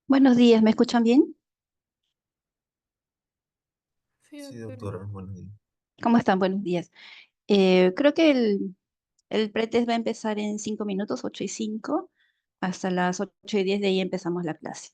Buenos días, ¿me escuchan bien? Sí, Sí, doctora. doctora, buenos días. ¿Cómo están? Buenos días. Creo que el pretest va a empezar en 5 minutos, 8:05, hasta las 8:10 de ahí empezamos la clase.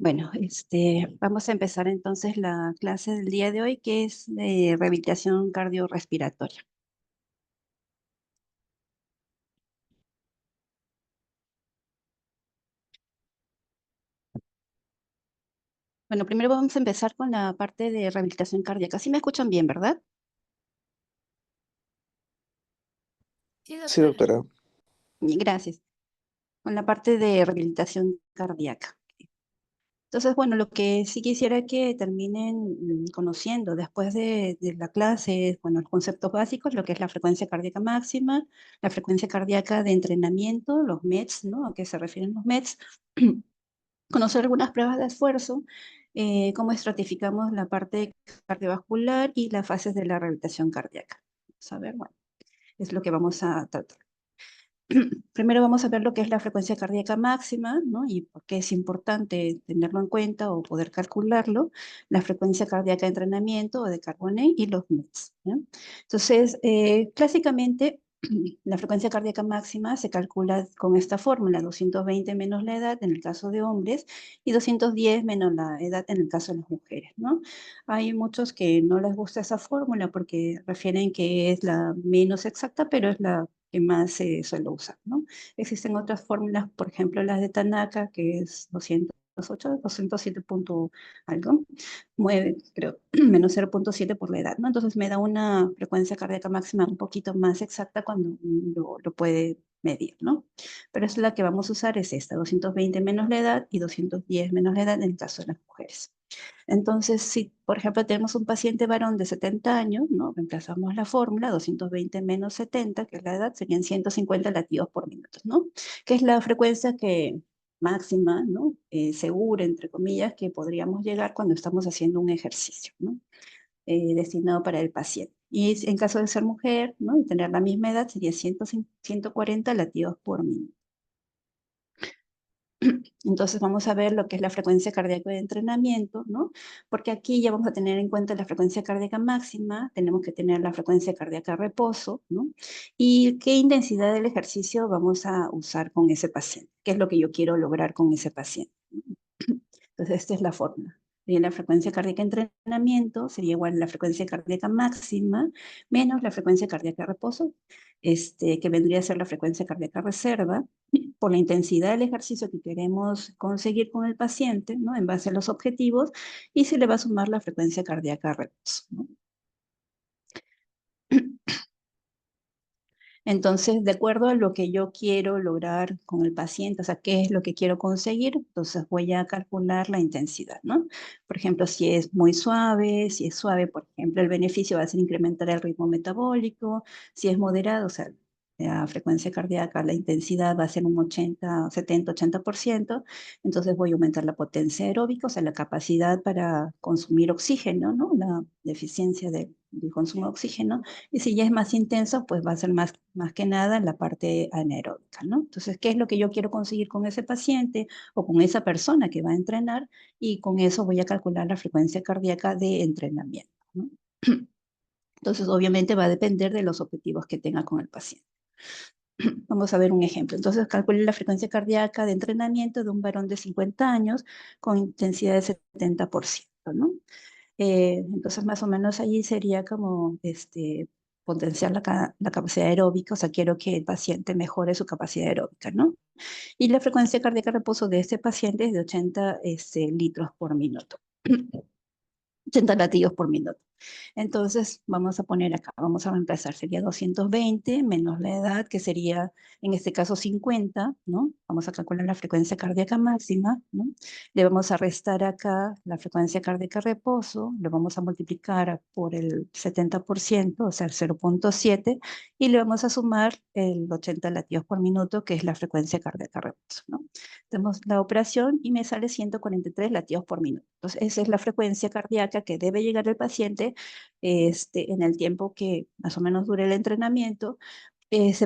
Bueno, vamos a empezar entonces la clase del día de hoy, que es de rehabilitación cardiorrespiratoria. Bueno, primero vamos a empezar con la parte de rehabilitación cardíaca. ¿Sí me escuchan bien, verdad? Sí, Sí, doctora. doctora. Bien, gracias. Con la parte de rehabilitación cardíaca. Entonces, bueno, lo que sí quisiera que terminen conociendo después de la clase, bueno, los conceptos básicos, lo que es la frecuencia cardíaca máxima, la frecuencia cardíaca de entrenamiento, los METs, ¿no? ¿A qué se refieren los METs? Conocer algunas pruebas de esfuerzo, cómo estratificamos la parte cardiovascular y las fases de la rehabilitación cardíaca. Vamos a ver, bueno, es lo que vamos a tratar. Primero vamos a ver lo que es la frecuencia cardíaca máxima, ¿no? Y por qué es importante tenerlo en cuenta o poder calcularlo, la frecuencia cardíaca de entrenamiento o de Carbonet y los METs, ¿ya? Entonces, clásicamente, la frecuencia cardíaca máxima se calcula con esta fórmula, 220 menos la edad en el caso de hombres y 210 menos la edad en el caso de las mujeres, ¿no? Hay muchos que no les gusta esa fórmula porque refieren que es la menos exacta, pero es la que más se suele usar, ¿no? Existen otras fórmulas, por ejemplo, las de Tanaka, que es 208, 207 punto algo, 9, creo, menos 0,7 por la edad, ¿no? Entonces me da una frecuencia cardíaca máxima un poquito más exacta cuando lo puede medir, ¿no? Pero es la que vamos a usar, es esta, 220 menos la edad y 210 menos la edad en el caso de las mujeres. Entonces, si por ejemplo tenemos un paciente varón de 70 años, ¿no? Reemplazamos la fórmula, 220 menos 70, que es la edad, serían 150 latidos por minuto, ¿no? Que es la frecuencia que máxima, ¿no? Segura, entre comillas, que podríamos llegar cuando estamos haciendo un ejercicio, ¿no? Destinado para el paciente. Y en caso de ser mujer, ¿no? Y tener la misma edad, sería 140 latidos por minuto. Entonces vamos a ver lo que es la frecuencia cardíaca de entrenamiento, ¿no? Porque aquí ya vamos a tener en cuenta la frecuencia cardíaca máxima, tenemos que tener la frecuencia cardíaca de reposo, ¿no? Y qué intensidad del ejercicio vamos a usar con ese paciente, qué es lo que yo quiero lograr con ese paciente. Entonces esta es la fórmula. Sería la frecuencia cardíaca de entrenamiento, sería igual a la frecuencia cardíaca máxima, menos la frecuencia cardíaca de reposo, que vendría a ser la frecuencia cardíaca reserva, por la intensidad del ejercicio que queremos conseguir con el paciente, ¿no? En base a los objetivos, y se le va a sumar la frecuencia cardíaca reposo, ¿no? Entonces, de acuerdo a lo que yo quiero lograr con el paciente, o sea, qué es lo que quiero conseguir, entonces voy a calcular la intensidad, ¿no? Por ejemplo, si es muy suave, si es suave, por ejemplo, el beneficio va a ser incrementar el ritmo metabólico, si es moderado, o sea, la frecuencia cardíaca, la intensidad va a ser un 80, 70, 80%, entonces voy a aumentar la potencia aeróbica, o sea, la capacidad para consumir oxígeno, ¿no? La deficiencia del consumo de oxígeno, y si ya es más intenso, pues va a ser más que nada en la parte anaeróbica, ¿no? Entonces, ¿qué es lo que yo quiero conseguir con ese paciente o con esa persona que va a entrenar? Y con eso voy a calcular la frecuencia cardíaca de entrenamiento, ¿no? Entonces, obviamente va a depender de los objetivos que tenga con el paciente. Vamos a ver un ejemplo. Entonces, calculé la frecuencia cardíaca de entrenamiento de un varón de 50 años con intensidad de 70%, ¿no? Entonces, más o menos allí sería como potenciar la capacidad aeróbica, o sea, quiero que el paciente mejore su capacidad aeróbica, ¿no? Y la frecuencia cardíaca de reposo de este paciente es de 80 litros por minuto, 80 latidos por minuto. Entonces, vamos a poner acá, vamos a reemplazar, sería 220 menos la edad, que sería, en este caso, 50, ¿no? Vamos a calcular la frecuencia cardíaca máxima, ¿no? Le vamos a restar acá la frecuencia cardíaca reposo, lo vamos a multiplicar por el 70%, o sea, el 0,7, y le vamos a sumar el 80 latidos por minuto, que es la frecuencia cardíaca reposo, ¿no? Hacemos la operación y me sale 143 latidos por minuto. Entonces, esa es la frecuencia cardíaca que debe llegar el paciente en el tiempo que más o menos dure el entrenamiento,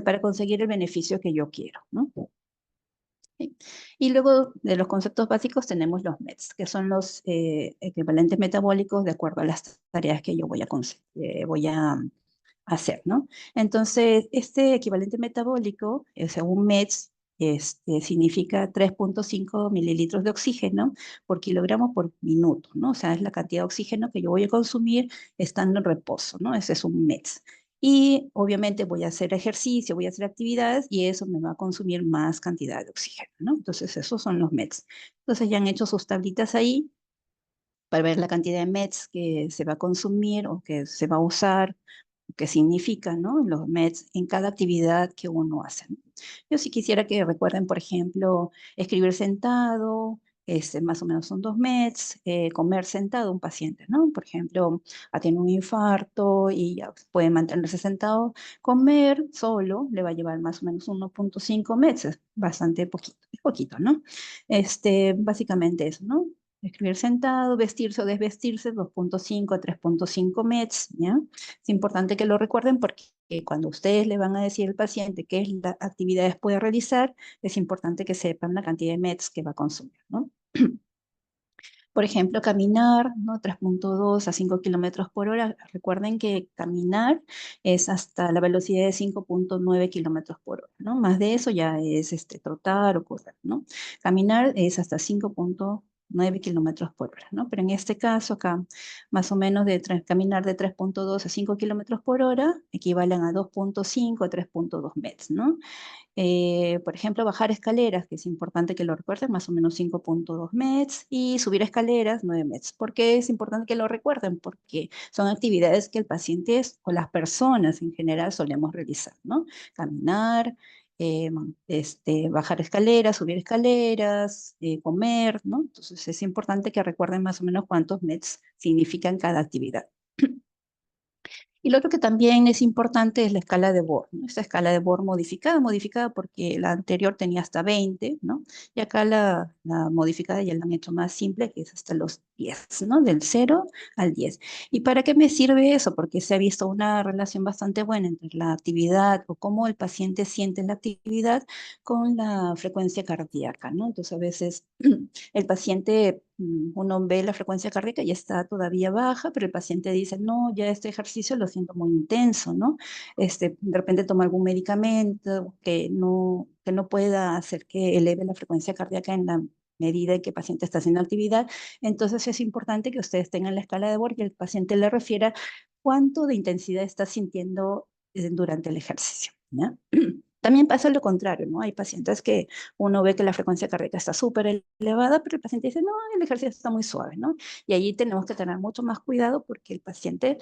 para conseguir el beneficio que yo quiero, ¿no? ¿Sí? Y luego de los conceptos básicos tenemos los METs, que son los equivalentes metabólicos de acuerdo a las tareas que yo voy a hacer, ¿no? Entonces, este equivalente metabólico, según METs, significa 3,5 mililitros de oxígeno por kilogramo por minuto, ¿no? O sea, es la cantidad de oxígeno que yo voy a consumir estando en reposo, ¿no? Ese es un METS. Y obviamente voy a hacer ejercicio, voy a hacer actividades y eso me va a consumir más cantidad de oxígeno, ¿no? Entonces, esos son los METs. Entonces, ya han hecho sus tablitas ahí para ver la cantidad de METs que se va a consumir o que se va a usar, qué significa, ¿no? Los METs en cada actividad que uno hace, ¿no? Yo sí quisiera que recuerden, por ejemplo, escribir sentado, más o menos son 2 METs, comer sentado un paciente, ¿no? Por ejemplo, ha tenido un infarto y ya puede mantenerse sentado. Comer solo le va a llevar más o menos 1,5 METs, es bastante poquito, es poquito, ¿no? Básicamente eso, ¿no? Escribir sentado, vestirse o desvestirse, 2,5 a 3,5 METs, ¿ya? Es importante que lo recuerden porque cuando ustedes le van a decir al paciente qué actividades puede realizar, es importante que sepan la cantidad de METs que va a consumir, ¿no? Por ejemplo, caminar, ¿no? 3,2 a 5 kilómetros por hora. Recuerden que caminar es hasta la velocidad de 5,9 kilómetros por hora, ¿no? Más de eso ya es trotar o correr, ¿no? Caminar es hasta 5,9 kilómetros por hora, ¿no? Pero en este caso acá, más o menos caminar de 3,2 a 5 kilómetros por hora equivalen a 2,5 a 3,2 METs, ¿no? Por ejemplo, bajar escaleras, que es importante que lo recuerden, más o menos 5,2 METs, y subir escaleras, 9 METs. ¿Por qué es importante que lo recuerden? Porque son actividades que el paciente o las personas en general solemos realizar, ¿no? Caminar, bajar escaleras, subir escaleras, comer, ¿no? Entonces es importante que recuerden más o menos cuántos METs significan cada actividad. Y lo otro que también es importante es la escala de Bohr, ¿no? Esta escala de Bohr modificada porque la anterior tenía hasta 20, ¿no? Y acá la modificada ya la han hecho más simple, que es hasta los 10, ¿no? Del 0 al 10. ¿Y para qué me sirve eso? Porque se ha visto una relación bastante buena entre la actividad o cómo el paciente siente la actividad con la frecuencia cardíaca, ¿no? Entonces a veces el paciente, uno ve la frecuencia cardíaca y está todavía baja, pero el paciente dice, no, ya este ejercicio lo siento muy intenso, ¿no? De repente toma algún medicamento que no pueda hacer que eleve la frecuencia cardíaca en la medida en que el paciente está haciendo actividad. Entonces es importante que ustedes tengan la escala de Borg y el paciente le refiera cuánto de intensidad está sintiendo durante el ejercicio, ¿ya? También pasa lo contrario, ¿no? Hay pacientes que uno ve que la frecuencia cardíaca está súper elevada, pero el paciente dice, no, el ejercicio está muy suave, ¿no? Y allí tenemos que tener mucho más cuidado porque el paciente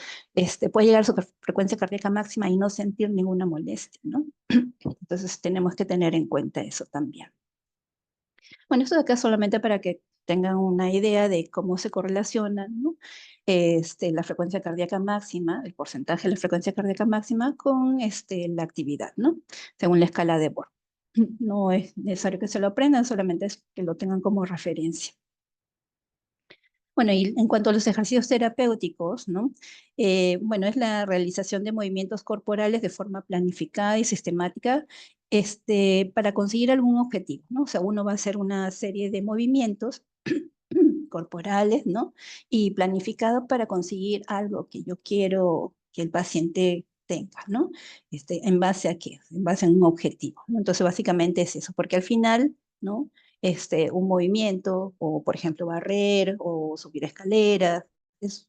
puede llegar a su frecuencia cardíaca máxima y no sentir ninguna molestia, ¿no? Entonces tenemos que tener en cuenta eso también. Bueno, esto de acá solamente para que tengan una idea de cómo se correlacionan, ¿no? La frecuencia cardíaca máxima, el porcentaje de la frecuencia cardíaca máxima con la actividad, ¿no? Según la escala de Born. No es necesario que se lo aprendan, solamente es que lo tengan como referencia. Bueno, y en cuanto a los ejercicios terapéuticos, ¿no? Bueno, es la realización de movimientos corporales de forma planificada y sistemática, para conseguir algún objetivo, ¿no? O sea, uno va a hacer una serie de movimientos corporales, ¿no? Y planificado para conseguir algo que yo quiero que el paciente tenga, ¿no? ¿En base a qué? En base a un objetivo, ¿no? Entonces, básicamente es eso, porque al final, ¿no? Un movimiento, o por ejemplo barrer o subir escaleras,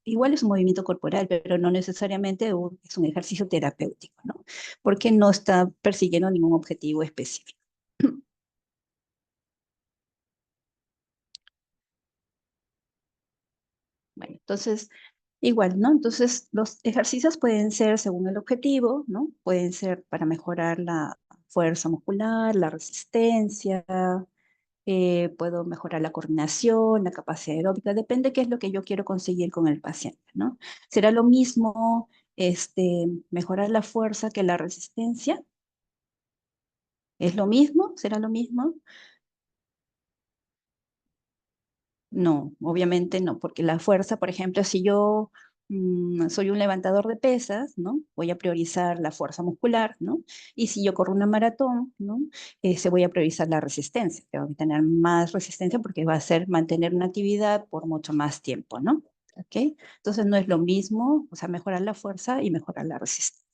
igual es un movimiento corporal, pero no necesariamente es un ejercicio terapéutico, ¿no? Porque no está persiguiendo ningún objetivo específico. Bueno, entonces, igual, ¿no? Entonces, los ejercicios pueden ser según el objetivo, ¿no? Pueden ser para mejorar la fuerza muscular, la resistencia, puedo mejorar la coordinación, la capacidad aeróbica, depende qué es lo que yo quiero conseguir con el paciente, ¿no? ¿Será lo mismo mejorar la fuerza que la resistencia? ¿Es lo mismo? ¿Será lo mismo? No, obviamente no, porque la fuerza, por ejemplo, si yo soy un levantador de pesas, ¿no? Voy a priorizar la fuerza muscular, ¿no? Y si yo corro una maratón, ¿no? Se voy a priorizar la resistencia. Tengo que tener más resistencia porque va a ser mantener una actividad por mucho más tiempo, ¿no? ¿Ok? Entonces no es lo mismo, o sea, mejorar la fuerza y mejorar la resistencia.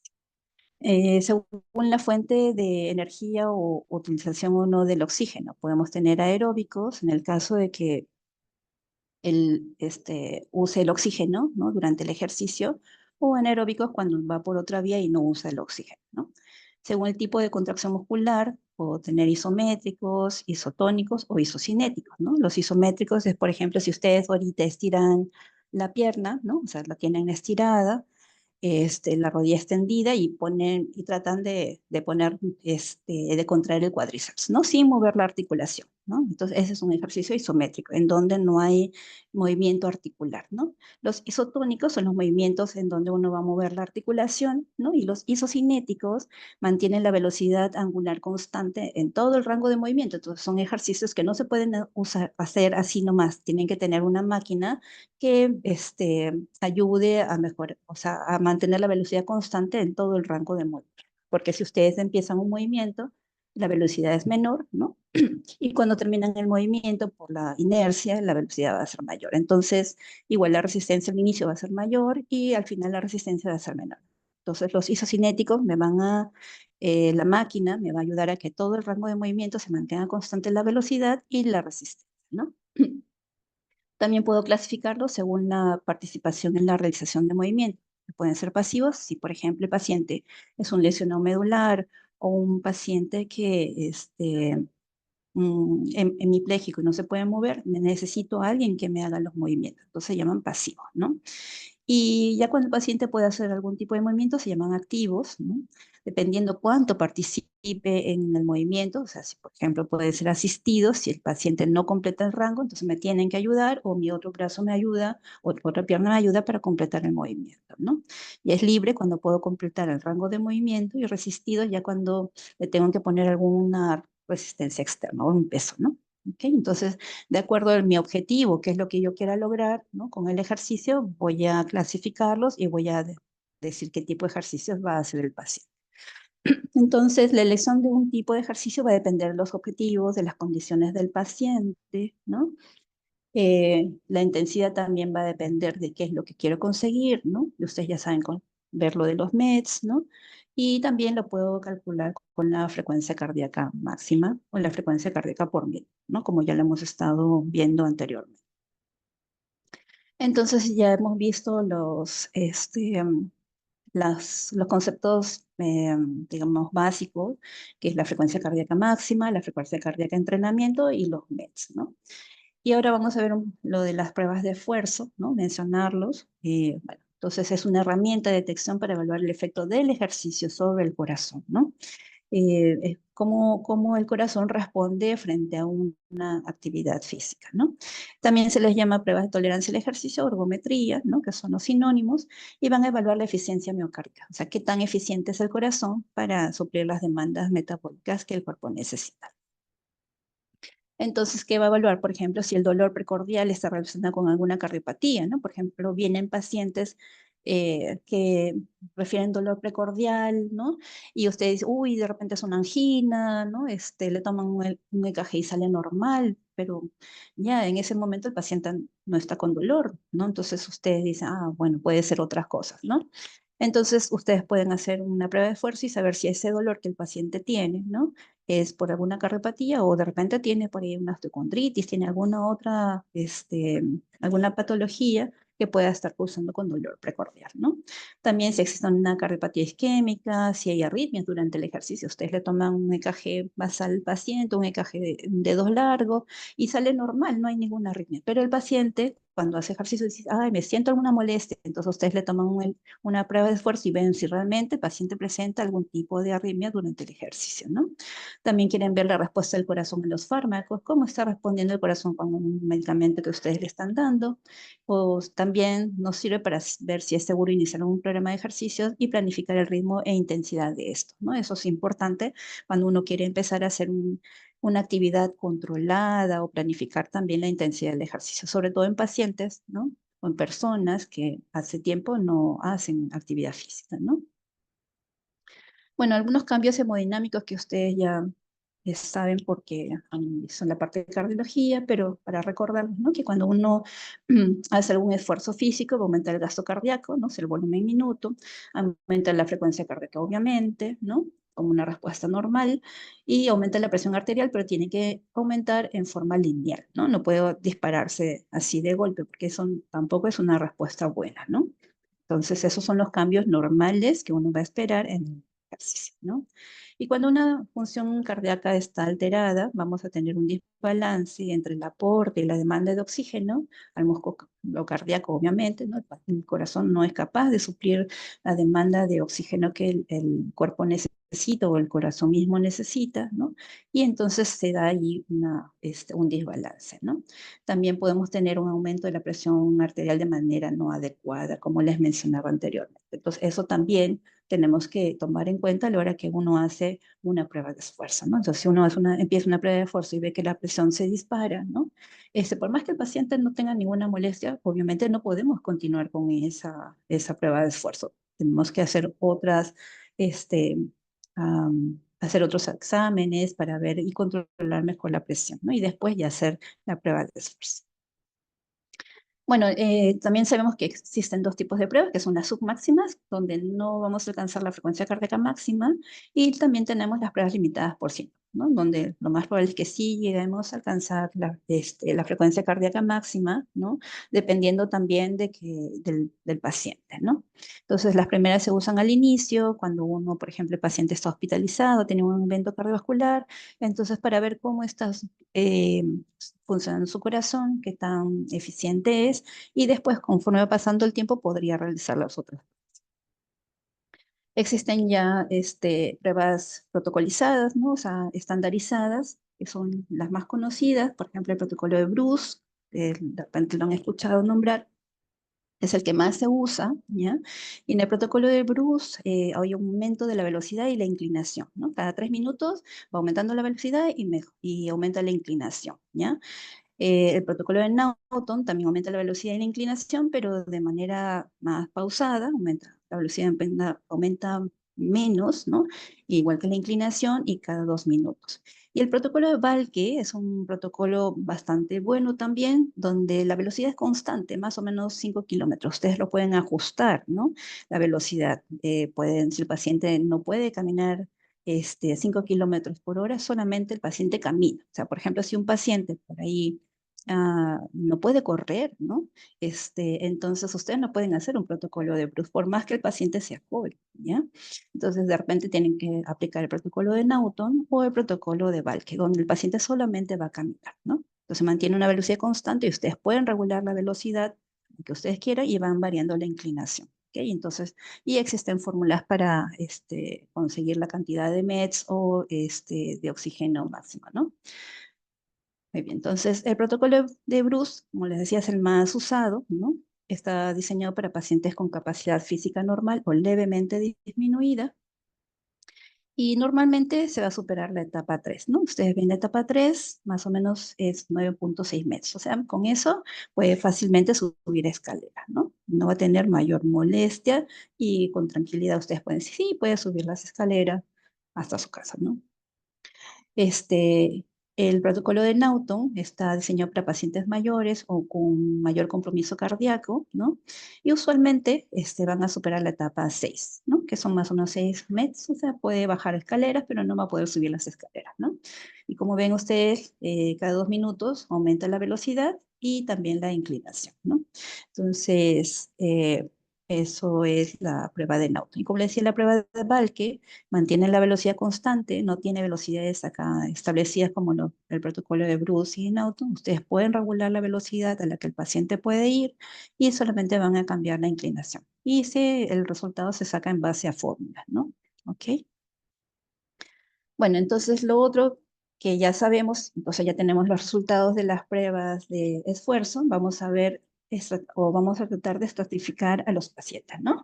Según la fuente de energía o utilización o no del oxígeno, podemos tener aeróbicos en el caso de que use el oxígeno, ¿no? Durante el ejercicio, o anaeróbicos cuando va por otra vía y no usa el oxígeno, ¿no? Según el tipo de contracción muscular, puedo tener isométricos, isotónicos o isocinéticos, ¿no? Los isométricos es, por ejemplo, si ustedes ahorita estiran la pierna, ¿no? O sea, la tienen estirada, la rodilla extendida y ponen y tratan de poner, de contraer el cuádriceps, ¿no? Sin mover la articulación, ¿no? Entonces, ese es un ejercicio isométrico, en donde no hay movimiento articular, ¿no? Los isotónicos son los movimientos en donde uno va a mover la articulación, ¿no? Y los isocinéticos mantienen la velocidad angular constante en todo el rango de movimiento. Entonces, son ejercicios que no se pueden hacer así nomás, tienen que tener una máquina que ayude a mejorar, o sea, a mantener la velocidad constante en todo el rango de movimiento. Porque si ustedes empiezan un movimiento, la velocidad es menor, ¿no? Y cuando terminan el movimiento, por la inercia, la velocidad va a ser mayor. Entonces, igual la resistencia al inicio va a ser mayor y al final la resistencia va a ser menor. Entonces, los isocinéticos la máquina me va a ayudar a que todo el rango de movimiento se mantenga constante la velocidad y la resistencia, ¿no? También puedo clasificarlos según la participación en la realización de movimientos. Pueden ser pasivos si, por ejemplo, el paciente es un lesionado medular o un paciente que hemipléjico y no se puede mover, necesito a alguien que me haga los movimientos. Entonces se llaman pasivos, ¿no? Y ya cuando el paciente puede hacer algún tipo de movimiento, se llaman activos, ¿no? Dependiendo cuánto participe en el movimiento, o sea, si por ejemplo puede ser asistido, si el paciente no completa el rango, entonces me tienen que ayudar, o mi otro brazo me ayuda, o otra pierna me ayuda para completar el movimiento, ¿no? Y es libre cuando puedo completar el rango de movimiento y resistido ya cuando le tengo que poner alguna resistencia externa o un peso, ¿no? ¿Okay? Entonces, de acuerdo a mi objetivo, qué es lo que yo quiera lograr, ¿no? Con el ejercicio, voy a clasificarlos y voy a decir qué tipo de ejercicios va a hacer el paciente. Entonces, la elección de un tipo de ejercicio va a depender de los objetivos, de las condiciones del paciente, ¿no? La intensidad también va a depender de qué es lo que quiero conseguir, ¿no? Y ustedes ya saben ver lo de los METs, ¿no? Y también lo puedo calcular con la frecuencia cardíaca máxima o la frecuencia cardíaca por minuto, ¿no? Como ya lo hemos estado viendo anteriormente. Entonces ya hemos visto los conceptos, digamos, básicos, que es la frecuencia cardíaca máxima, la frecuencia cardíaca de entrenamiento y los METs, ¿no? Y ahora vamos a ver lo de las pruebas de esfuerzo, ¿no? Mencionarlos. Bueno, entonces es una herramienta de detección para evaluar el efecto del ejercicio sobre el corazón, ¿no? Es cómo el corazón responde frente a una actividad física, ¿no? También se les llama pruebas de tolerancia al ejercicio, ergometría, ¿no? Que son los sinónimos, y van a evaluar la eficiencia miocárdica, o sea, qué tan eficiente es el corazón para suplir las demandas metabólicas que el cuerpo necesita. Entonces, ¿qué va a evaluar? Por ejemplo, si el dolor precordial está relacionado con alguna cardiopatía, ¿no? Por ejemplo, vienen pacientes que refieren dolor precordial, ¿no? Y usted dice, uy, de repente es una angina, ¿no? Le toman un EKG y sale normal, pero ya en ese momento el paciente no está con dolor, ¿no? Entonces ustedes dicen, ah, bueno, puede ser otras cosas, ¿no? Entonces, ustedes pueden hacer una prueba de esfuerzo y saber si ese dolor que el paciente tiene, ¿no? Es por alguna cardiopatía o de repente tiene por ahí una osteocondritis, tiene alguna otra, alguna patología que pueda estar causando con dolor precordial, ¿no? También si existe una cardiopatía isquémica, si hay arritmias durante el ejercicio, ustedes le toman un EKG basal al paciente, un EKG de dedos largos y sale normal, no hay ninguna arritmia, pero el paciente cuando hace ejercicio dice, ay, me siento alguna molestia, entonces ustedes le toman una prueba de esfuerzo y ven si realmente el paciente presenta algún tipo de arritmia durante el ejercicio, ¿no? También quieren ver la respuesta del corazón a los fármacos, cómo está respondiendo el corazón con un medicamento que ustedes le están dando. O también nos sirve para ver si es seguro iniciar un programa de ejercicios y planificar el ritmo e intensidad de esto, ¿no? Eso es importante cuando uno quiere empezar a hacer una actividad controlada o planificar también la intensidad del ejercicio, sobre todo en pacientes, ¿no? O en personas que hace tiempo no hacen actividad física, ¿no? Bueno, algunos cambios hemodinámicos que ustedes ya saben porque son la parte de cardiología, pero para recordarles, ¿no? Que cuando uno hace algún esfuerzo físico, va a aumentar el gasto cardíaco, ¿no? O sea, el volumen minuto, aumenta la frecuencia cardíaca, obviamente, ¿no? Como una respuesta normal, y aumenta la presión arterial, pero tiene que aumentar en forma lineal, ¿no? No puede dispararse así de golpe, porque eso tampoco es una respuesta buena, ¿no? Entonces, esos son los cambios normales que uno va a esperar en el ejercicio, ¿no? Y cuando una función cardíaca está alterada, vamos a tener un desbalance entre el aporte y la demanda de oxígeno al músculo cardíaco, obviamente, ¿no? El corazón no es capaz de suplir la demanda de oxígeno que el cuerpo necesita o el corazón mismo necesita, ¿no? Y entonces se da ahí un desbalance, ¿no? También podemos tener un aumento de la presión arterial de manera no adecuada, como les mencionaba anteriormente. Entonces, eso también tenemos que tomar en cuenta a la hora que uno hace una prueba de esfuerzo, ¿no? Entonces, si uno empieza una prueba de esfuerzo y ve que la presión se dispara, ¿no? Por más que el paciente no tenga ninguna molestia, obviamente no podemos continuar con esa prueba de esfuerzo. Tenemos que hacer hacer otros exámenes para ver y controlar mejor la presión, ¿no? Y después ya hacer la prueba de esfuerzo. Bueno, también sabemos que existen dos tipos de pruebas, que son las submáximas, donde no vamos a alcanzar la frecuencia cardíaca máxima, y también tenemos las pruebas limitadas por ciento, ¿no? Donde lo más probable es que sí lleguemos a alcanzar la frecuencia cardíaca máxima, ¿no? Dependiendo también del paciente, ¿no? Entonces, las primeras se usan al inicio, cuando uno, por ejemplo, el paciente está hospitalizado, tiene un evento cardiovascular, entonces para ver cómo estás funcionando su corazón, qué tan eficiente es, y después, conforme va pasando el tiempo, podría realizar las otras. Existen ya pruebas protocolizadas, ¿no? O sea, estandarizadas, que son las más conocidas, por ejemplo, el protocolo de Bruce, de repente lo han escuchado nombrar, es el que más se usa, ¿ya? Y en el protocolo de Bruce hay un aumento de la velocidad y la inclinación, ¿no? Cada 3 minutos va aumentando la velocidad y aumenta la inclinación, ¿ya? El protocolo de Naughton también aumenta la velocidad y la inclinación, pero de manera más pausada, la velocidad aumenta menos, ¿no? Igual que la inclinación y cada 2 minutos. Y el protocolo de Valke es un protocolo bastante bueno también, donde la velocidad es constante, más o menos 5 kilómetros. Ustedes lo pueden ajustar, ¿no? La velocidad. Si el paciente no puede caminar 5 kilómetros por hora, solamente el paciente camina. O sea, por ejemplo, si un paciente por ahí no puede correr, ¿no? Entonces ustedes no pueden hacer un protocolo de Bruce, por más que el paciente sea joven, ¿ya? Entonces de repente tienen que aplicar el protocolo de Naughton o el protocolo de Valke, donde el paciente solamente va a caminar, ¿no? Entonces mantiene una velocidad constante y ustedes pueden regular la velocidad que ustedes quieran y van variando la inclinación. ¿Okay? Entonces, y existen fórmulas para conseguir la cantidad de METs o de oxígeno máximo, ¿no? Muy bien, entonces el protocolo de Bruce, como les decía, es el más usado, ¿no? Está diseñado para pacientes con capacidad física normal o levemente disminuida y normalmente se va a superar la etapa 3, ¿no? Ustedes ven la etapa 3, más o menos es 9,6 metros, o sea, con eso puede fácilmente subir escaleras, ¿no? No va a tener mayor molestia y con tranquilidad ustedes pueden decir, sí, puede subir las escaleras hasta su casa, ¿no? Este, el protocolo de Naughton está diseñado para pacientes mayores o con mayor compromiso cardíaco, ¿no? Y usualmente van a superar la etapa 6, ¿no? Que son más o menos 6 metros, o sea, puede bajar escaleras, pero no va a poder subir las escaleras, ¿no? Y como ven ustedes, cada 2 minutos aumenta la velocidad y también la inclinación, ¿no? Entonces, eso es la prueba de Naughton. Y como le decía, la prueba de Valke mantiene la velocidad constante, no tiene velocidades acá establecidas como el protocolo de Bruce y Naughton. Ustedes pueden regular la velocidad a la que el paciente puede ir y solamente van a cambiar la inclinación. Y el resultado se saca en base a fórmulas, ¿no? ¿Ok? Bueno, entonces lo otro que ya sabemos, entonces ya tenemos los resultados de las pruebas de esfuerzo, vamos a ver o vamos a tratar de estratificar a los pacientes, ¿no?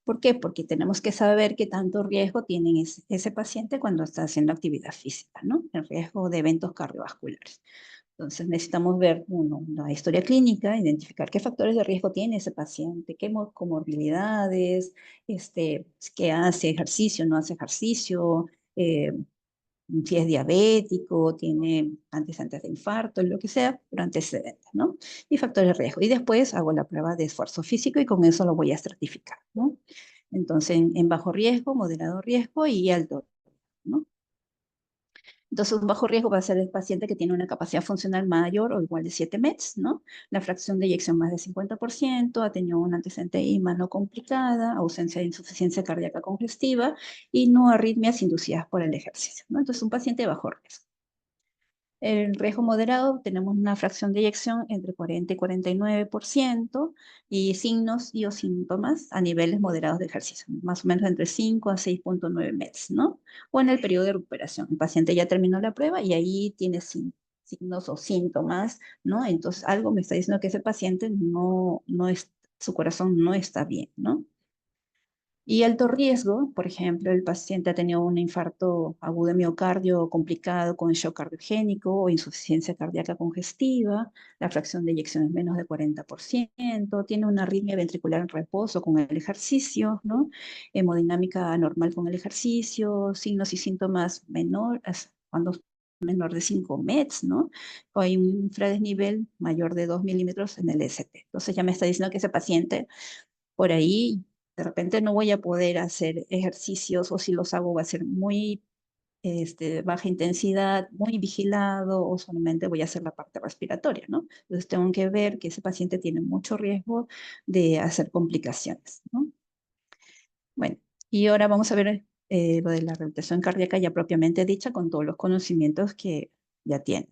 ¿Por qué? Porque tenemos que saber qué tanto riesgo tiene ese paciente cuando está haciendo actividad física, ¿no? El riesgo de eventos cardiovasculares. Entonces necesitamos ver, uno, la historia clínica, identificar qué factores de riesgo tiene ese paciente, qué comorbilidades, qué hace ejercicio, no hace ejercicio, si es diabético, tiene antecedentes de infarto, lo que sea, pero antecedentes, ¿no? Y factores de riesgo. Y después hago la prueba de esfuerzo físico y con eso lo voy a estratificar, ¿no? Entonces, en bajo riesgo, moderado riesgo y alto, ¿no? Entonces, un bajo riesgo va a ser el paciente que tiene una capacidad funcional mayor o igual de 7 METs, ¿no? La fracción de eyección más de 50%, ha tenido un antecedente IMA no complicada, ausencia de insuficiencia cardíaca congestiva y no arritmias inducidas por el ejercicio, ¿no? Entonces, un paciente de bajo riesgo. El riesgo moderado, tenemos una fracción de eyección entre 40 y 49% y signos y o síntomas a niveles moderados de ejercicio, más o menos entre 5 a 6,9 meses, ¿no? O en el periodo de recuperación. El paciente ya terminó la prueba y ahí tiene signos o síntomas, ¿no? Entonces algo me está diciendo que ese paciente no es, su corazón no está bien, ¿no? Y alto riesgo, por ejemplo, el paciente ha tenido un infarto agudo de miocardio complicado con shock cardiogénico o insuficiencia cardíaca congestiva, la fracción de eyección es menos de 40%, tiene una arritmia ventricular en reposo con el ejercicio, ¿no? Hemodinámica anormal con el ejercicio, signos y síntomas menores, cuando menor de 5 METs, ¿no? O hay un infradesnivel mayor de 2 milímetros en el ST. Entonces ya me está diciendo que ese paciente por ahí de repente no voy a poder hacer ejercicios o si los hago va a ser muy baja intensidad, muy vigilado o solamente voy a hacer la parte respiratoria, ¿no? Entonces tengo que ver que ese paciente tiene mucho riesgo de hacer complicaciones, ¿no? Bueno, y ahora vamos a ver lo de la rehabilitación cardíaca ya propiamente dicha con todos los conocimientos que ya tiene.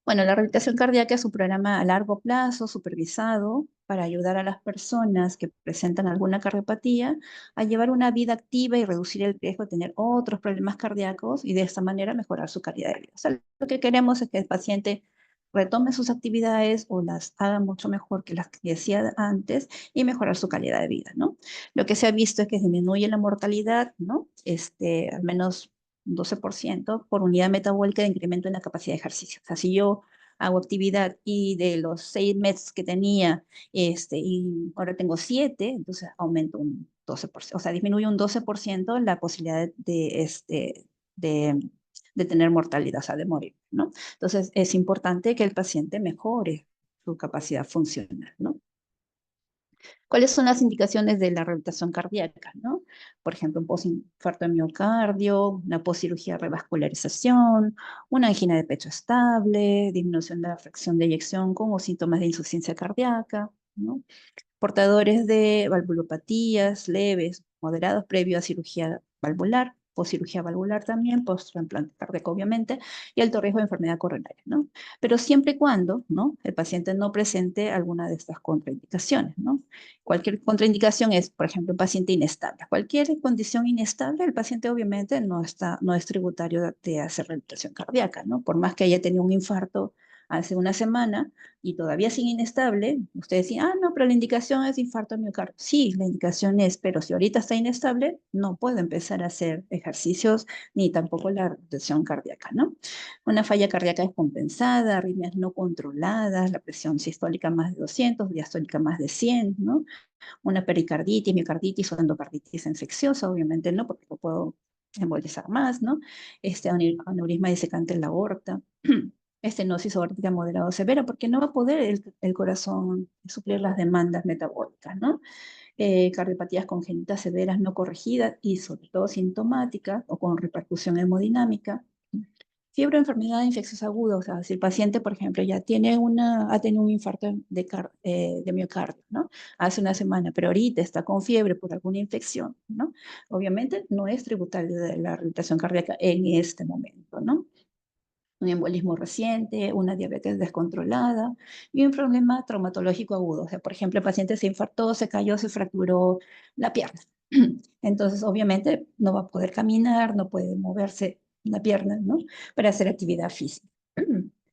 Bueno, la rehabilitación cardíaca es un programa a largo plazo, supervisado, para ayudar a las personas que presentan alguna cardiopatía a llevar una vida activa y reducir el riesgo de tener otros problemas cardíacos y de esta manera mejorar su calidad de vida. O sea, lo que queremos es que el paciente retome sus actividades o las haga mucho mejor que las que hacía antes y mejorar su calidad de vida, ¿no? Lo que se ha visto es que disminuye la mortalidad, ¿no? Al menos 12% por unidad metabólica de incremento en la capacidad de ejercicio. O sea, si yo hago actividad y de los 6 METs que tenía, y ahora tengo 7, entonces aumento un 12%, o sea, disminuye un 12% la posibilidad de, de tener mortalidad, o sea, de morir, ¿no? Entonces, es importante que el paciente mejore su capacidad funcional, ¿no? ¿Cuáles son las indicaciones de la rehabilitación cardíaca, no? Por ejemplo, un postinfarto de miocardio, una postcirugía de revascularización, una angina de pecho estable, disminución de la fracción de eyección como síntomas de insuficiencia cardíaca, ¿no? Portadores de valvulopatías leves, moderados previo a cirugía valvular, postcirugía valvular también, post-trasplante cardíaco obviamente, y alto riesgo de enfermedad coronaria, ¿no? Pero siempre y cuando, ¿no? El paciente no presente alguna de estas contraindicaciones, ¿no? Cualquier contraindicación es, por ejemplo, un paciente inestable. Cualquier condición inestable, el paciente obviamente no es tributario de hacer rehabilitación cardíaca, ¿no? Por más que haya tenido un infarto hace una semana, y todavía sigue inestable, ustedes dicen, ah, no, pero la indicación es infarto de miocardio. Sí, la indicación es, pero si ahorita está inestable, no puedo empezar a hacer ejercicios ni tampoco la rotación cardíaca, ¿no? Una falla cardíaca descompensada, arritmias no controladas, la presión sistólica más de 200, diastólica más de 100, ¿no? Una pericarditis, miocarditis o endocarditis infecciosa, obviamente no, porque lo puedo embolizar más, ¿no? Aneurisma disecante en la aorta, estenosis aórtica moderada o severa, porque no va a poder el corazón suplir las demandas metabólicas, ¿no? Cardiopatías congénitas severas no corregidas y sobre todo sintomáticas o con repercusión hemodinámica. Fiebre o enfermedad infecciosa aguda, o sea, si el paciente, por ejemplo, ya ha tenido un infarto de miocardio, ¿no? Hace una semana, pero ahorita está con fiebre por alguna infección, ¿no? Obviamente no es tributario de la rehabilitación cardíaca en este momento, ¿no? Un embolismo reciente, una diabetes descontrolada y un problema traumatológico agudo. O sea, por ejemplo, el paciente se infartó, se cayó, se fracturó la pierna. Entonces, obviamente, no va a poder caminar, no puede moverse la pierna, ¿no? Para hacer actividad física.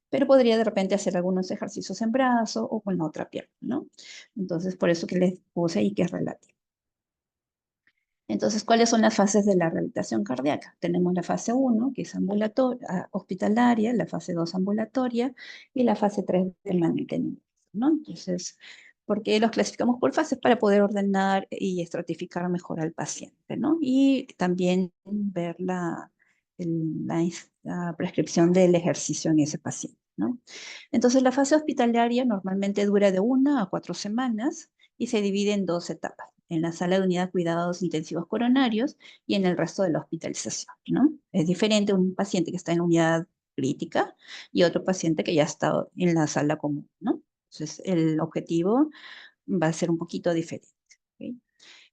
Pero podría de repente hacer algunos ejercicios en brazo o con la otra pierna, ¿no? Entonces, por eso que les puse ahí que es relativo. Entonces, ¿cuáles son las fases de la rehabilitación cardíaca? Tenemos la fase 1, que es hospitalaria, la fase 2 ambulatoria y la fase 3 de mantenimiento, ¿no? Entonces, ¿por qué los clasificamos por fases? Para poder ordenar y estratificar mejor al paciente, ¿no? Y también ver la prescripción del ejercicio en ese paciente, ¿no? Entonces, la fase hospitalaria normalmente dura de 1 a 4 semanas y se divide en dos etapas, en la sala de unidad de cuidados intensivos coronarios y en el resto de la hospitalización, ¿no? Es diferente un paciente que está en la unidad crítica y otro paciente que ya está en la sala común, ¿no? Entonces, el objetivo va a ser un poquito diferente, ¿ok?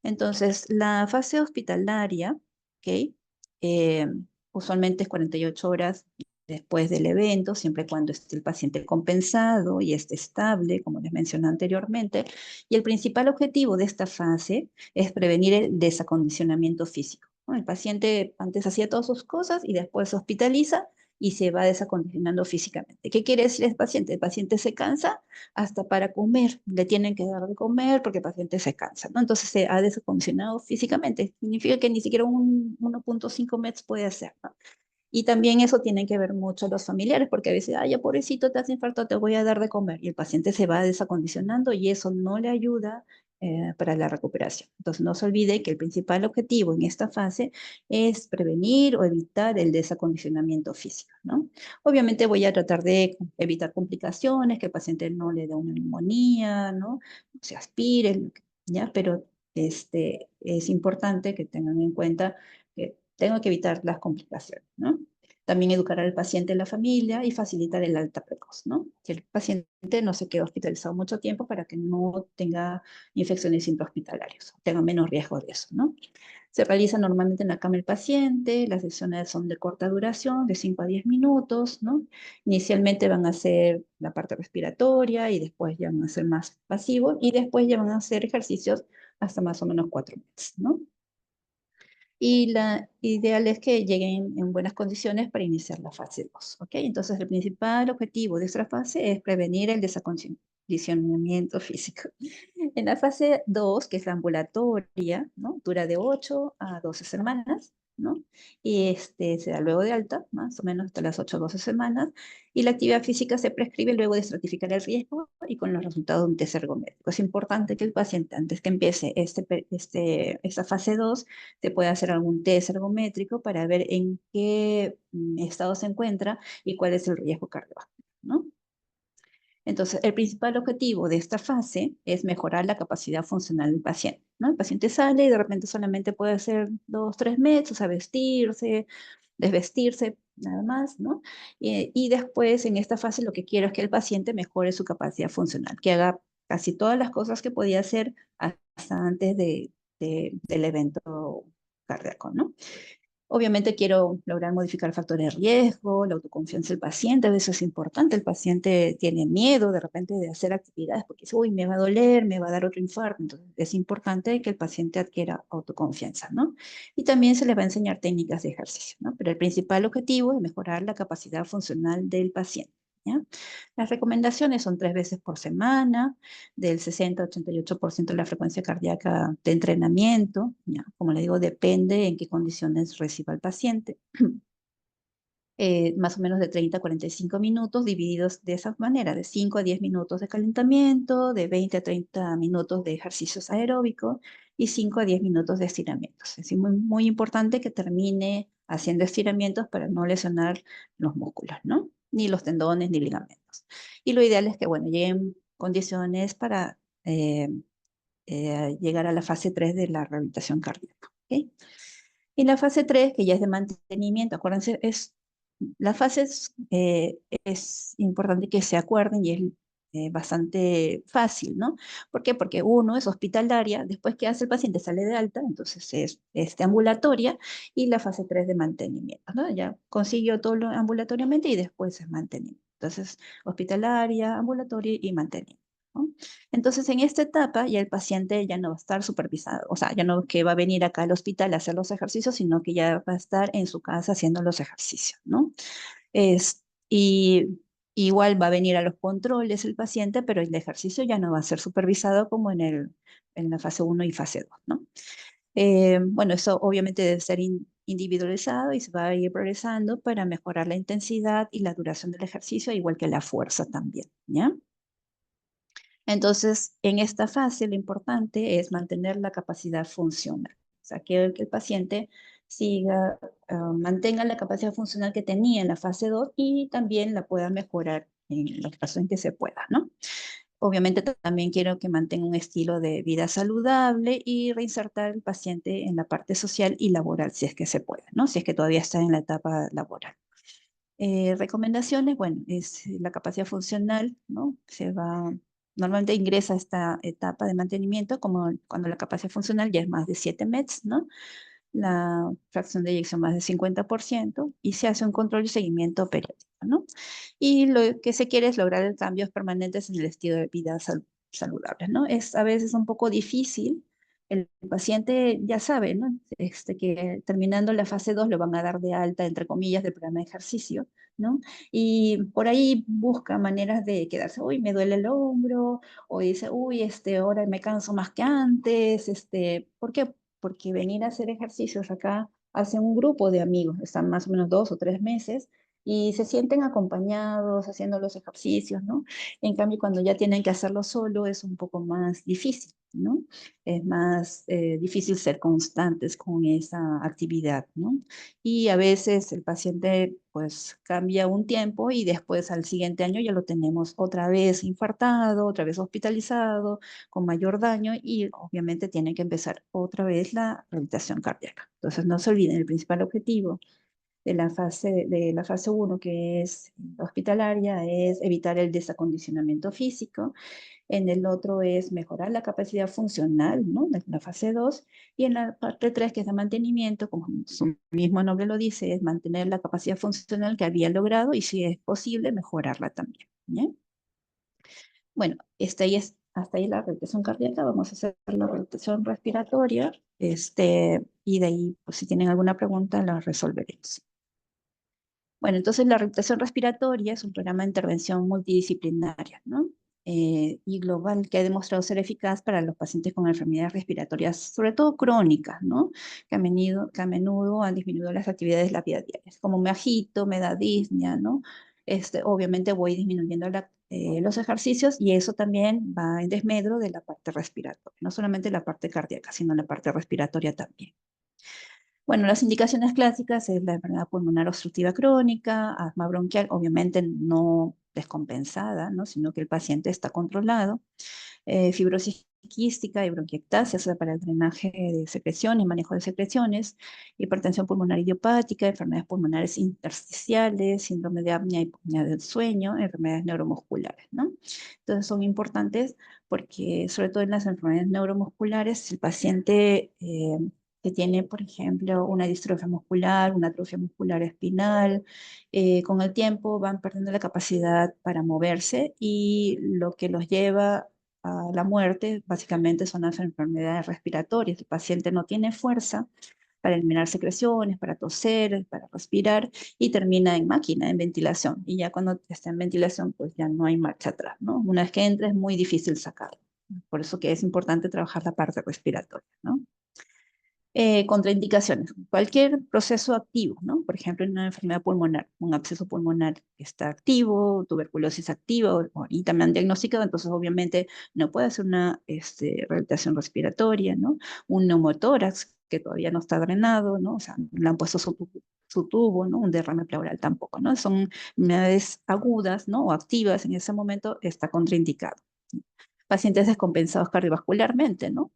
Entonces, la fase hospitalaria, ¿ok? Eh, usualmente es 48 horas después del evento, siempre y cuando esté el paciente compensado y esté estable, como les mencioné anteriormente. Y el principal objetivo de esta fase es prevenir el desacondicionamiento físico, ¿no? El paciente antes hacía todas sus cosas y después se hospitaliza y se va desacondicionando físicamente. ¿Qué quiere decir el paciente? El paciente se cansa hasta para comer, le tienen que dar de comer porque el paciente se cansa, ¿no? Entonces se ha desacondicionado físicamente, significa que ni siquiera un 1,5 metros puede hacer, ¿no? Y también eso tiene que ver mucho los familiares, porque a veces, ay, ya pobrecito, te hace infarto, te voy a dar de comer. Y el paciente se va desacondicionando y eso no le ayuda para la recuperación. Entonces, no se olvide que el principal objetivo en esta fase es prevenir o evitar el desacondicionamiento físico, ¿no? Obviamente voy a tratar de evitar complicaciones, que el paciente no le dé una neumonía, ¿no? Se aspire, ¿ya? Pero es importante que tengan en cuenta que tengo que evitar las complicaciones, ¿no? También educar al paciente en la familia y facilitar el alta precoz, ¿no? Que el paciente no se quede hospitalizado mucho tiempo para que no tenga infecciones intrahospitalarias, tenga menos riesgo de eso, ¿no? Se realiza normalmente en la cama del paciente, las sesiones son de corta duración, de 5 a 10 minutos, ¿no? Inicialmente van a hacer la parte respiratoria y después ya van a ser más pasivos y después ya van a hacer ejercicios hasta más o menos 4 meses, ¿no? Y la ideal es que lleguen en buenas condiciones para iniciar la fase 2, ¿ok? Entonces, el principal objetivo de esta fase es prevenir el desacondicionamiento físico. En la fase 2, que es la ambulatoria, ¿no? Dura de 8 a 12 semanas, ¿no? Y se da luego de alta, más o menos hasta las 8 o 12 semanas, y la actividad física se prescribe luego de estratificar el riesgo y con los resultados de un test ergométrico. Es importante que el paciente, antes que empiece esta fase 2, se puede hacer algún test ergométrico para ver en qué estado se encuentra y cuál es el riesgo cardiovascular, ¿no? Entonces, el principal objetivo de esta fase es mejorar la capacidad funcional del paciente, ¿no? El paciente sale y de repente solamente puede hacer 2, 3 metros a vestirse, desvestirse, nada más, ¿no? Y después, en esta fase, lo que quiero es que el paciente mejore su capacidad funcional, que haga casi todas las cosas que podía hacer hasta antes del evento cardíaco, ¿no? Obviamente quiero lograr modificar factores de riesgo, la autoconfianza del paciente, a veces es importante, el paciente tiene miedo de repente de hacer actividades porque dice, uy, me va a doler, me va a dar otro infarto, entonces es importante que el paciente adquiera autoconfianza, ¿no? Y también se le va a enseñar técnicas de ejercicio, ¿no? Pero el principal objetivo es mejorar la capacidad funcional del paciente, ¿ya? Las recomendaciones son 3 veces por semana, del 60 al 88% de la frecuencia cardíaca de entrenamiento, ¿ya? Como le digo, depende en qué condiciones reciba el paciente. Más o menos de 30 a 45 minutos, divididos de esa manera, de 5 a 10 minutos de calentamiento, de 20 a 30 minutos de ejercicios aeróbicos y 5 a 10 minutos de estiramientos. Es decir, muy, muy importante que termine haciendo estiramientos para no lesionar los músculos, ¿no? Ni los tendones ni ligamentos. Y lo ideal es que, bueno, lleguen condiciones para llegar a la fase 3 de la rehabilitación cardíaca, ¿ok? Y la fase 3, que ya es de mantenimiento, acuérdense, las fases es importante que se acuerden y es bastante fácil, ¿no? ¿Por qué? Porque uno es hospitalaria, después que hace el paciente sale de alta, entonces es ambulatoria, y la fase 3 de mantenimiento, ¿no? Ya consiguió todo lo ambulatoriamente y después es mantenimiento. Entonces, hospitalaria, ambulatoria y mantenimiento, ¿no? Entonces, en esta etapa ya el paciente ya no va a estar supervisado, o sea, ya no que va a venir acá al hospital a hacer los ejercicios, sino que ya va a estar en su casa haciendo los ejercicios, ¿no? Y igual va a venir a los controles el paciente, pero el ejercicio ya no va a ser supervisado como en la fase 1 y fase 2, ¿no? Bueno, eso obviamente debe ser individualizado y se va a ir progresando para mejorar la intensidad y la duración del ejercicio, igual que la fuerza también, ¿ya? Entonces, en esta fase lo importante es mantener la capacidad funcional, o sea, que el paciente siga, mantenga la capacidad funcional que tenía en la fase 2 y también la pueda mejorar en los casos en que se pueda, ¿no? Obviamente también quiero que mantenga un estilo de vida saludable y reinsertar al paciente en la parte social y laboral, si es que se puede, ¿no? Si es que todavía está en la etapa laboral. Recomendaciones, bueno, es la capacidad funcional, ¿no? Normalmente ingresa a esta etapa de mantenimiento como cuando la capacidad funcional ya es más de 7 METs, ¿no? La fracción de eyección más del 50% y se hace un control y seguimiento periódico, ¿no? Y lo que se quiere es lograr cambios permanentes en el estilo de vida saludable, ¿no? Es a veces un poco difícil. El paciente ya sabe, ¿no? Que terminando la fase 2 lo van a dar de alta, entre comillas, del programa de ejercicio, ¿no? Y por ahí busca maneras de quedarse, uy, me duele el hombro, o dice, uy, ahora me canso más que antes, ¿por qué? Porque venir a hacer ejercicios acá hace un grupo de amigos, están más o menos 2 o 3 meses y se sienten acompañados haciendo los ejercicios, ¿no? En cambio, cuando ya tienen que hacerlo solo es un poco más difícil, ¿no? Es más difícil ser constantes con esa actividad, ¿no? Y a veces el paciente pues cambia un tiempo y después al siguiente año ya lo tenemos otra vez infartado, otra vez hospitalizado, con mayor daño y obviamente tienen que empezar otra vez la rehabilitación cardíaca. Entonces no se olviden, el principal objetivo de la fase 1, que es hospitalaria, es evitar el desacondicionamiento físico. En el otro es mejorar la capacidad funcional, ¿no? En la fase 2. Y en la parte 3, que es de mantenimiento, como su mismo nombre lo dice, es mantener la capacidad funcional que había logrado y, si es posible, mejorarla también. ¿Bien? Bueno, hasta ahí la rehabilitación cardíaca. Vamos a hacer la rehabilitación respiratoria. Y de ahí, pues, si tienen alguna pregunta, la resolveremos. Bueno, entonces la rehabilitación respiratoria es un programa de intervención multidisciplinaria, ¿no? Y global, que ha demostrado ser eficaz para los pacientes con enfermedades respiratorias, sobre todo crónicas, ¿no? Que a menudo han disminuido las actividades de la vida diaria. Como me agito, me da disnea, ¿no? Obviamente voy disminuyendo los ejercicios y eso también va en desmedro de la parte respiratoria, no solamente la parte cardíaca, sino la parte respiratoria también. Bueno, las indicaciones clásicas es la enfermedad pulmonar obstructiva crónica, asma bronquial, obviamente no descompensada, ¿no? Sino que el paciente está controlado, fibrosis quística y bronquiectasia, o sea, para el drenaje de secreción y manejo de secreciones, hipertensión pulmonar idiopática, enfermedades pulmonares intersticiales, síndrome de apnea y apnea del sueño, enfermedades neuromusculares, ¿no? Entonces son importantes porque, sobre todo en las enfermedades neuromusculares, el paciente que tiene, por ejemplo, una distrofia muscular, una atrofia muscular espinal, con el tiempo van perdiendo la capacidad para moverse y lo que los lleva a la muerte básicamente son las enfermedades respiratorias. El paciente no tiene fuerza para eliminar secreciones, para toser, para respirar y termina en máquina, en ventilación. Y ya cuando está en ventilación, pues ya no hay marcha atrás, ¿no? Una vez que entra es muy difícil sacarlo. Por eso que es importante trabajar la parte respiratoria, ¿no? Contraindicaciones. Cualquier proceso activo, ¿no? Por ejemplo, en una enfermedad pulmonar, un absceso pulmonar que está activo, tuberculosis activa y también diagnosticado, entonces obviamente no puede hacer una rehabilitación respiratoria, ¿no? Un neumotórax que todavía no está drenado, ¿no? O sea, le han puesto su tubo, ¿no? Un derrame pleural tampoco, ¿no? Son enfermedades agudas, ¿no? O activas en ese momento, está contraindicado. Pacientes descompensados cardiovascularmente, ¿no?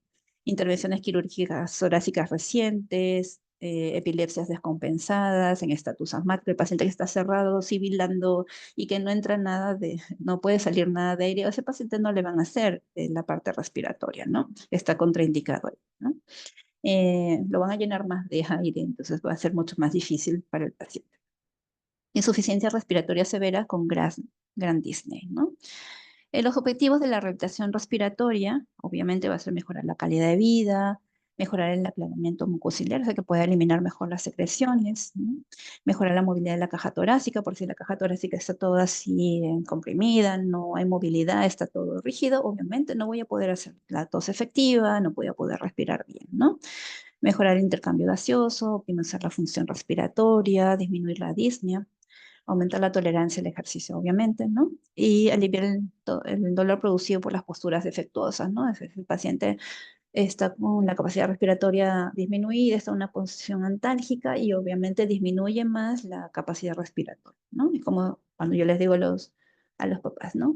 Intervenciones quirúrgicas torácicas recientes, epilepsias descompensadas, en estatus asmático, el paciente que está cerrado, sibilando y que no entra nada no puede salir nada de aire, a ese paciente no le van a hacer la parte respiratoria, ¿no? Está contraindicado ahí, ¿no? Lo van a llenar más de aire, entonces va a ser mucho más difícil para el paciente. Insuficiencia respiratoria severa con Grand Disney, ¿no? Los objetivos de la rehabilitación respiratoria, obviamente, va a ser mejorar la calidad de vida, mejorar el aplanamiento mucociliar, o sea, que pueda eliminar mejor las secreciones, ¿no? Mejorar la movilidad de la caja torácica, por si la caja torácica está toda así comprimida, no hay movilidad, está todo rígido, obviamente no voy a poder hacer la tos efectiva, no voy a poder respirar bien, ¿no? Mejorar el intercambio gaseoso, optimizar la función respiratoria, disminuir la disnea, aumentar la tolerancia al ejercicio, obviamente, ¿no? Y aliviar el dolor producido por las posturas defectuosas, ¿no? El paciente está con la capacidad respiratoria disminuida, está en una posición antálgica y obviamente disminuye más la capacidad respiratoria, ¿no? Es como cuando yo les digo a los papás, ¿no?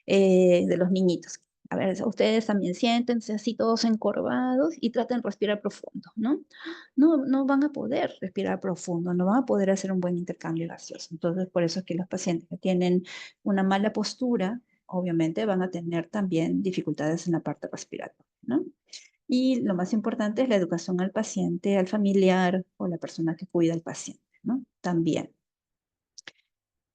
De los niñitos. A ver, ustedes también siéntense así todos encorvados y traten de respirar profundo, ¿no? No van a poder respirar profundo, no van a poder hacer un buen intercambio gaseoso. Entonces, por eso es que los pacientes que tienen una mala postura, obviamente van a tener también dificultades en la parte respiratoria, ¿no? Y lo más importante es la educación al paciente, al familiar o la persona que cuida al paciente, ¿no? También.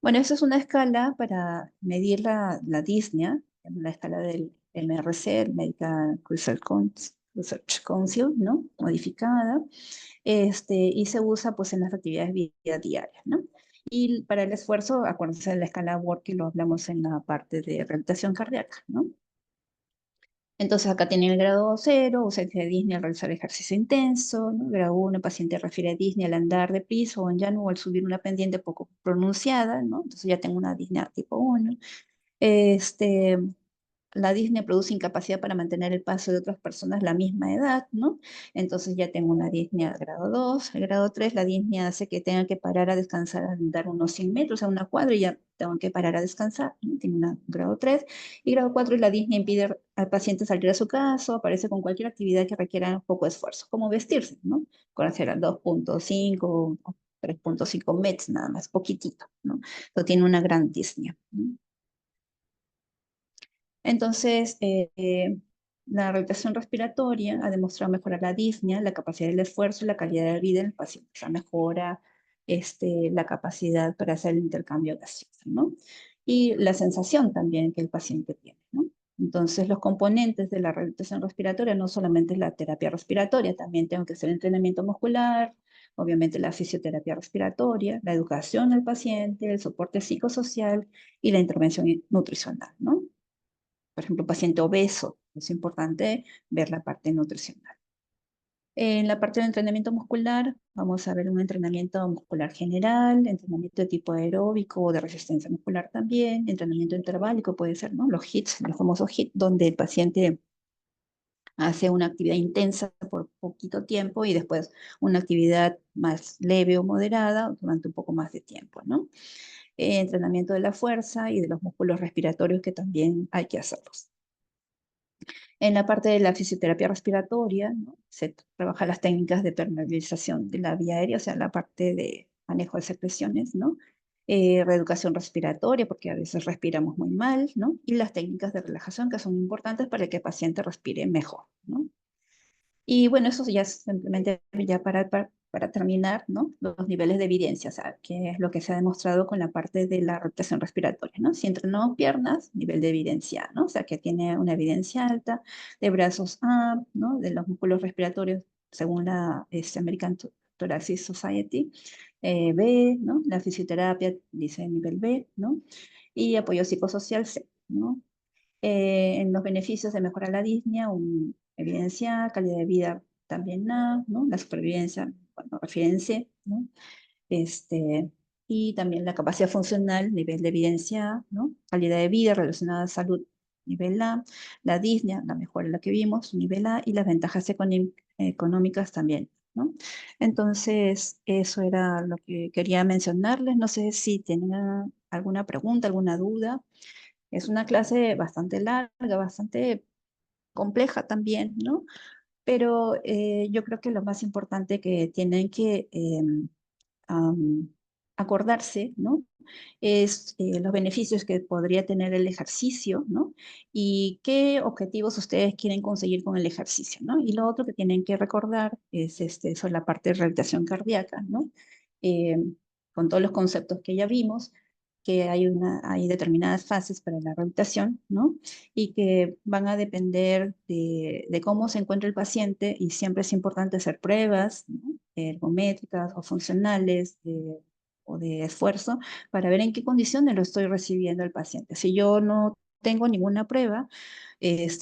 Bueno, esa es una escala para medir la disnea, la escala del MRC, el Medical Research Council, ¿no? Modificada, y se usa pues en las actividades vida diarias, ¿no? Y para el esfuerzo, acuérdense de la escala WORK que lo hablamos en la parte de rehabilitación cardíaca, ¿no? Entonces acá tienen el grado 0, ausencia de disnea al realizar ejercicio intenso, ¿no? Grado 1, el paciente refiere a disnea al andar deprisa o en llano o al subir una pendiente poco pronunciada, ¿no? Entonces ya tengo una disnea tipo 1. Este, la disnea produce incapacidad para mantener el paso de otras personas la misma edad, ¿no? Entonces ya tengo una disnea grado 2. El grado 3, la disnea hace que tenga que parar a descansar al andar unos 100 metros a una cuadra y ya tengo que parar a descansar, ¿no? Tiene una grado 3. Y grado 4 es la disnea impide al paciente salir a su casa, aparece con cualquier actividad que requiera poco esfuerzo, como vestirse, ¿no? Con hacer 2.5 o 3.5 metros nada más, poquitito, ¿no? Entonces tiene una gran disnea, ¿no? Entonces, la rehabilitación respiratoria ha demostrado mejorar la disnea, la capacidad del esfuerzo y la calidad de vida en el paciente. O sea, mejora la capacidad para hacer el intercambio gaseoso, ¿no? Y la sensación también que el paciente tiene, ¿no? Entonces, los componentes de la rehabilitación respiratoria no solamente es la terapia respiratoria, también tengo que hacer entrenamiento muscular, obviamente la fisioterapia respiratoria, la educación al paciente, el soporte psicosocial y la intervención nutricional, ¿no? Por ejemplo, paciente obeso, es importante ver la parte nutricional. En la parte del entrenamiento muscular, vamos a ver un entrenamiento muscular general, entrenamiento de tipo aeróbico o de resistencia muscular también, entrenamiento interválico puede ser, ¿no? Los HIITs, los famosos HIIT, donde el paciente hace una actividad intensa por poquito tiempo y después una actividad más leve o moderada durante un poco más de tiempo, ¿no? Entrenamiento de la fuerza y de los músculos respiratorios que también hay que hacerlos. En la parte de la fisioterapia respiratoria, ¿no? Se trabaja las técnicas de permeabilización de la vía aérea, o sea, la parte de manejo de secreciones, ¿no? Reeducación respiratoria, porque a veces respiramos muy mal, ¿no? Y las técnicas de relajación que son importantes para que el paciente respire mejor, ¿no? Y bueno, eso ya es simplemente ya para terminar, ¿no? Los niveles de evidencia, o sea, qué es lo que se ha demostrado con la parte de la rotación respiratoria, ¿no? Si entrenó piernas, nivel de evidencia, ¿no? O sea, que tiene una evidencia alta, de brazos A, ¿no? De los músculos respiratorios, según la American Thoracic Society, B, ¿no? La fisioterapia dice nivel B, ¿no? Y apoyo psicosocial C, ¿no? En los beneficios de mejorar la disnea, evidencia, calidad de vida también nada, ¿no? La supervivencia, bueno, referencia, ¿no? Este, y también la capacidad funcional, nivel de evidencia, ¿no? Calidad de vida relacionada a salud, nivel A, la disnea, la mejora la que vimos, nivel A, y las ventajas económicas también, ¿no? Entonces, eso era lo que quería mencionarles. No sé si tienen alguna pregunta, alguna duda. Es una clase bastante larga, bastante compleja también, ¿no? Pero yo creo que lo más importante que tienen que am, acordarse, ¿no? Es los beneficios que podría tener el ejercicio, ¿no? Y qué objetivos ustedes quieren conseguir con el ejercicio, ¿no? Y lo otro que tienen que recordar es sobre la parte de rehabilitación cardíaca, ¿no? Eh, con todos los conceptos que ya vimos, que hay determinadas fases para la rehabilitación, ¿no? Y que van a depender de cómo se encuentra el paciente y siempre es importante hacer pruebas, ¿no? Ergométricas o funcionales o de esfuerzo para ver en qué condiciones lo estoy recibiendo el paciente. Si yo no tengo ninguna prueba,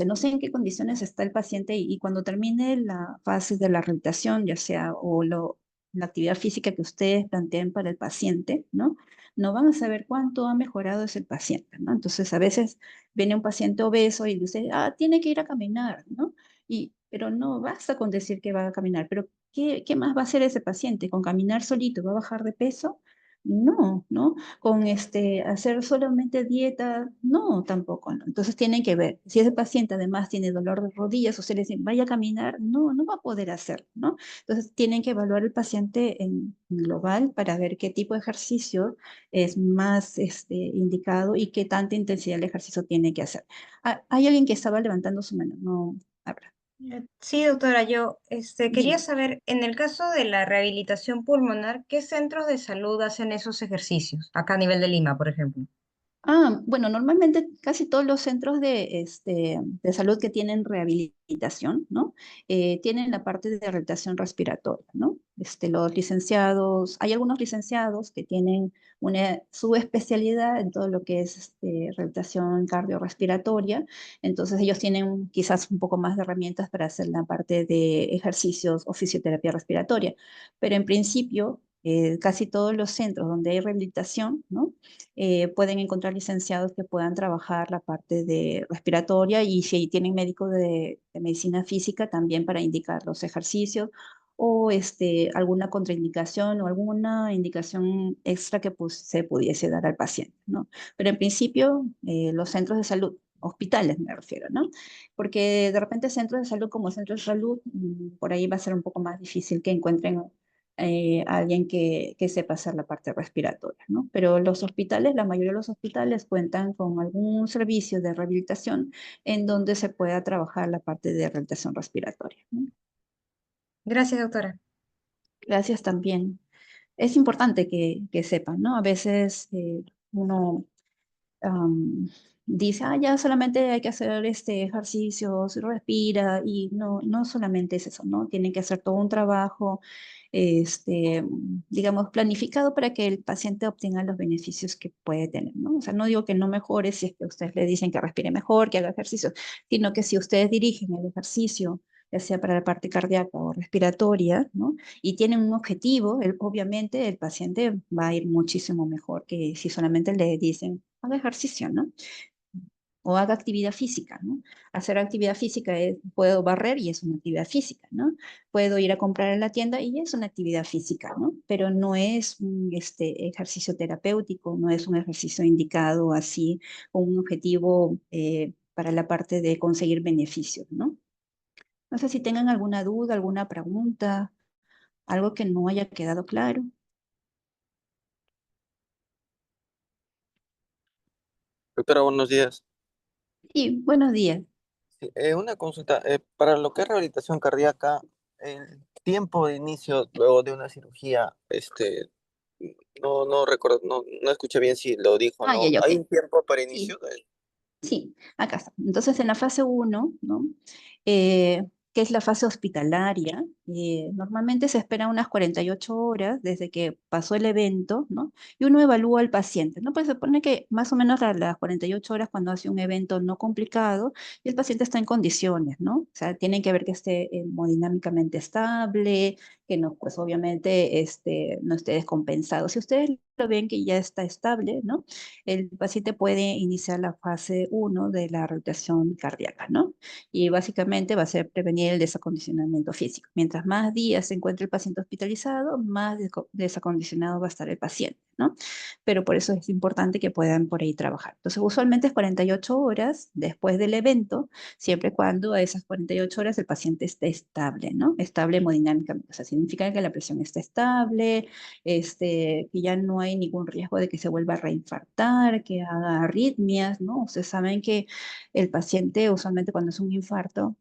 no sé en qué condiciones está el paciente y cuando termine la fase de la rehabilitación, ya sea la actividad física que ustedes planteen para el paciente, ¿no? No van a saber cuánto ha mejorado ese paciente, ¿no? Entonces, a veces viene un paciente obeso y dice, ah, tiene que ir a caminar, ¿no? Y pero no basta con decir que va a caminar, pero ¿qué más va a hacer ese paciente? ¿Con caminar solito va a bajar de peso? No, ¿no? Con hacer solamente dieta, no, tampoco, ¿no? Entonces tienen que ver, si ese paciente además tiene dolor de rodillas, o se le dice, vaya a caminar, no, no va a poder hacerlo, ¿no? Entonces tienen que evaluar el paciente en global para ver qué tipo de ejercicio es más indicado y qué tanta intensidad el ejercicio tiene que hacer. Ah, hay alguien que estaba levantando su mano, no, habrá. Sí, doctora, yo quería Dime. saber, en el caso de la rehabilitación pulmonar, ¿qué centros de salud hacen esos ejercicios? Acá a nivel de Lima, por ejemplo. Bueno, normalmente casi todos los centros de salud que tienen rehabilitación, ¿no? Tienen la parte de rehabilitación respiratoria, ¿no? Los licenciados, hay algunos licenciados que tienen una subespecialidad en todo lo que es rehabilitación cardiorrespiratoria, entonces ellos tienen quizás un poco más de herramientas para hacer la parte de ejercicios o fisioterapia respiratoria, pero en principio, casi todos los centros donde hay rehabilitación, ¿no? Pueden encontrar licenciados que puedan trabajar la parte de respiratoria y si tienen médico de medicina física también para indicar los ejercicios o alguna contraindicación o alguna indicación extra que pues, se pudiese dar al paciente, ¿no? Pero en principio, los centros de salud, hospitales me refiero, ¿no? Porque de repente centros de salud como centros de salud, por ahí va a ser un poco más difícil que encuentren alguien que sepa hacer la parte respiratoria, ¿no? Pero los hospitales, la mayoría de los hospitales cuentan con algún servicio de rehabilitación en donde se pueda trabajar la parte de rehabilitación respiratoria, ¿no? Gracias, doctora. Gracias también. Es importante que sepan, ¿no? A veces uno am, dice, ah, ya solamente hay que hacer ejercicios, respira, y no, no solamente es eso, ¿no? Tienen que hacer todo un trabajo, digamos, planificado para que el paciente obtenga los beneficios que puede tener, ¿no? O sea, no digo que no mejore si es que ustedes le dicen que respire mejor, que haga ejercicio, sino que si ustedes dirigen el ejercicio, ya sea para la parte cardíaca o respiratoria, ¿no? Y tienen un objetivo, obviamente el paciente va a ir muchísimo mejor que si solamente le dicen, haga ejercicio, ¿no? O haga actividad física, ¿no? Hacer actividad física es, puedo barrer y es una actividad física, ¿no? Puedo ir a comprar en la tienda y es una actividad física, ¿no? Pero no es un ejercicio terapéutico, no es un ejercicio indicado así con un objetivo para la parte de conseguir beneficios, ¿no? No sé si tengan alguna duda, alguna pregunta, algo que no haya quedado claro. Doctora, buenos días. Sí, buenos días. Sí, una consulta. Para lo que es rehabilitación cardíaca, el tiempo de inicio luego de una cirugía, no recuerdo, no escuché bien si lo dijo o Ah, ya, no. ya, ok. ¿Hay un tiempo para Sí, inicio? sí, acá está. Entonces, en la fase uno, ¿no? Que es la fase hospitalaria, normalmente se espera unas 48 horas desde que pasó el evento, ¿no? Y uno evalúa al paciente, ¿no? Pues se supone que más o menos a las 48 horas cuando hace un evento no complicado y el paciente está en condiciones, ¿no? O sea, tienen que ver que esté hemodinámicamente estable, que no, pues obviamente no esté descompensado. Si ustedes lo ven que ya está estable, ¿no? El paciente puede iniciar la fase uno de la rehabilitación cardíaca, ¿no? Y básicamente va a ser prevenir el desacondicionamiento físico. Mientras más días se encuentre el paciente hospitalizado, más desacondicionado va a estar el paciente, ¿no? Pero por eso es importante que puedan por ahí trabajar. Entonces, usualmente es 48 horas después del evento, siempre y cuando a esas 48 horas el paciente esté estable, ¿no? Estable hemodinámicamente. O sea, significa que la presión está estable, que ya no hay ningún riesgo de que se vuelva a reinfartar, que haga arritmias, ¿no? Ustedes saben que el paciente usualmente cuando es un infarto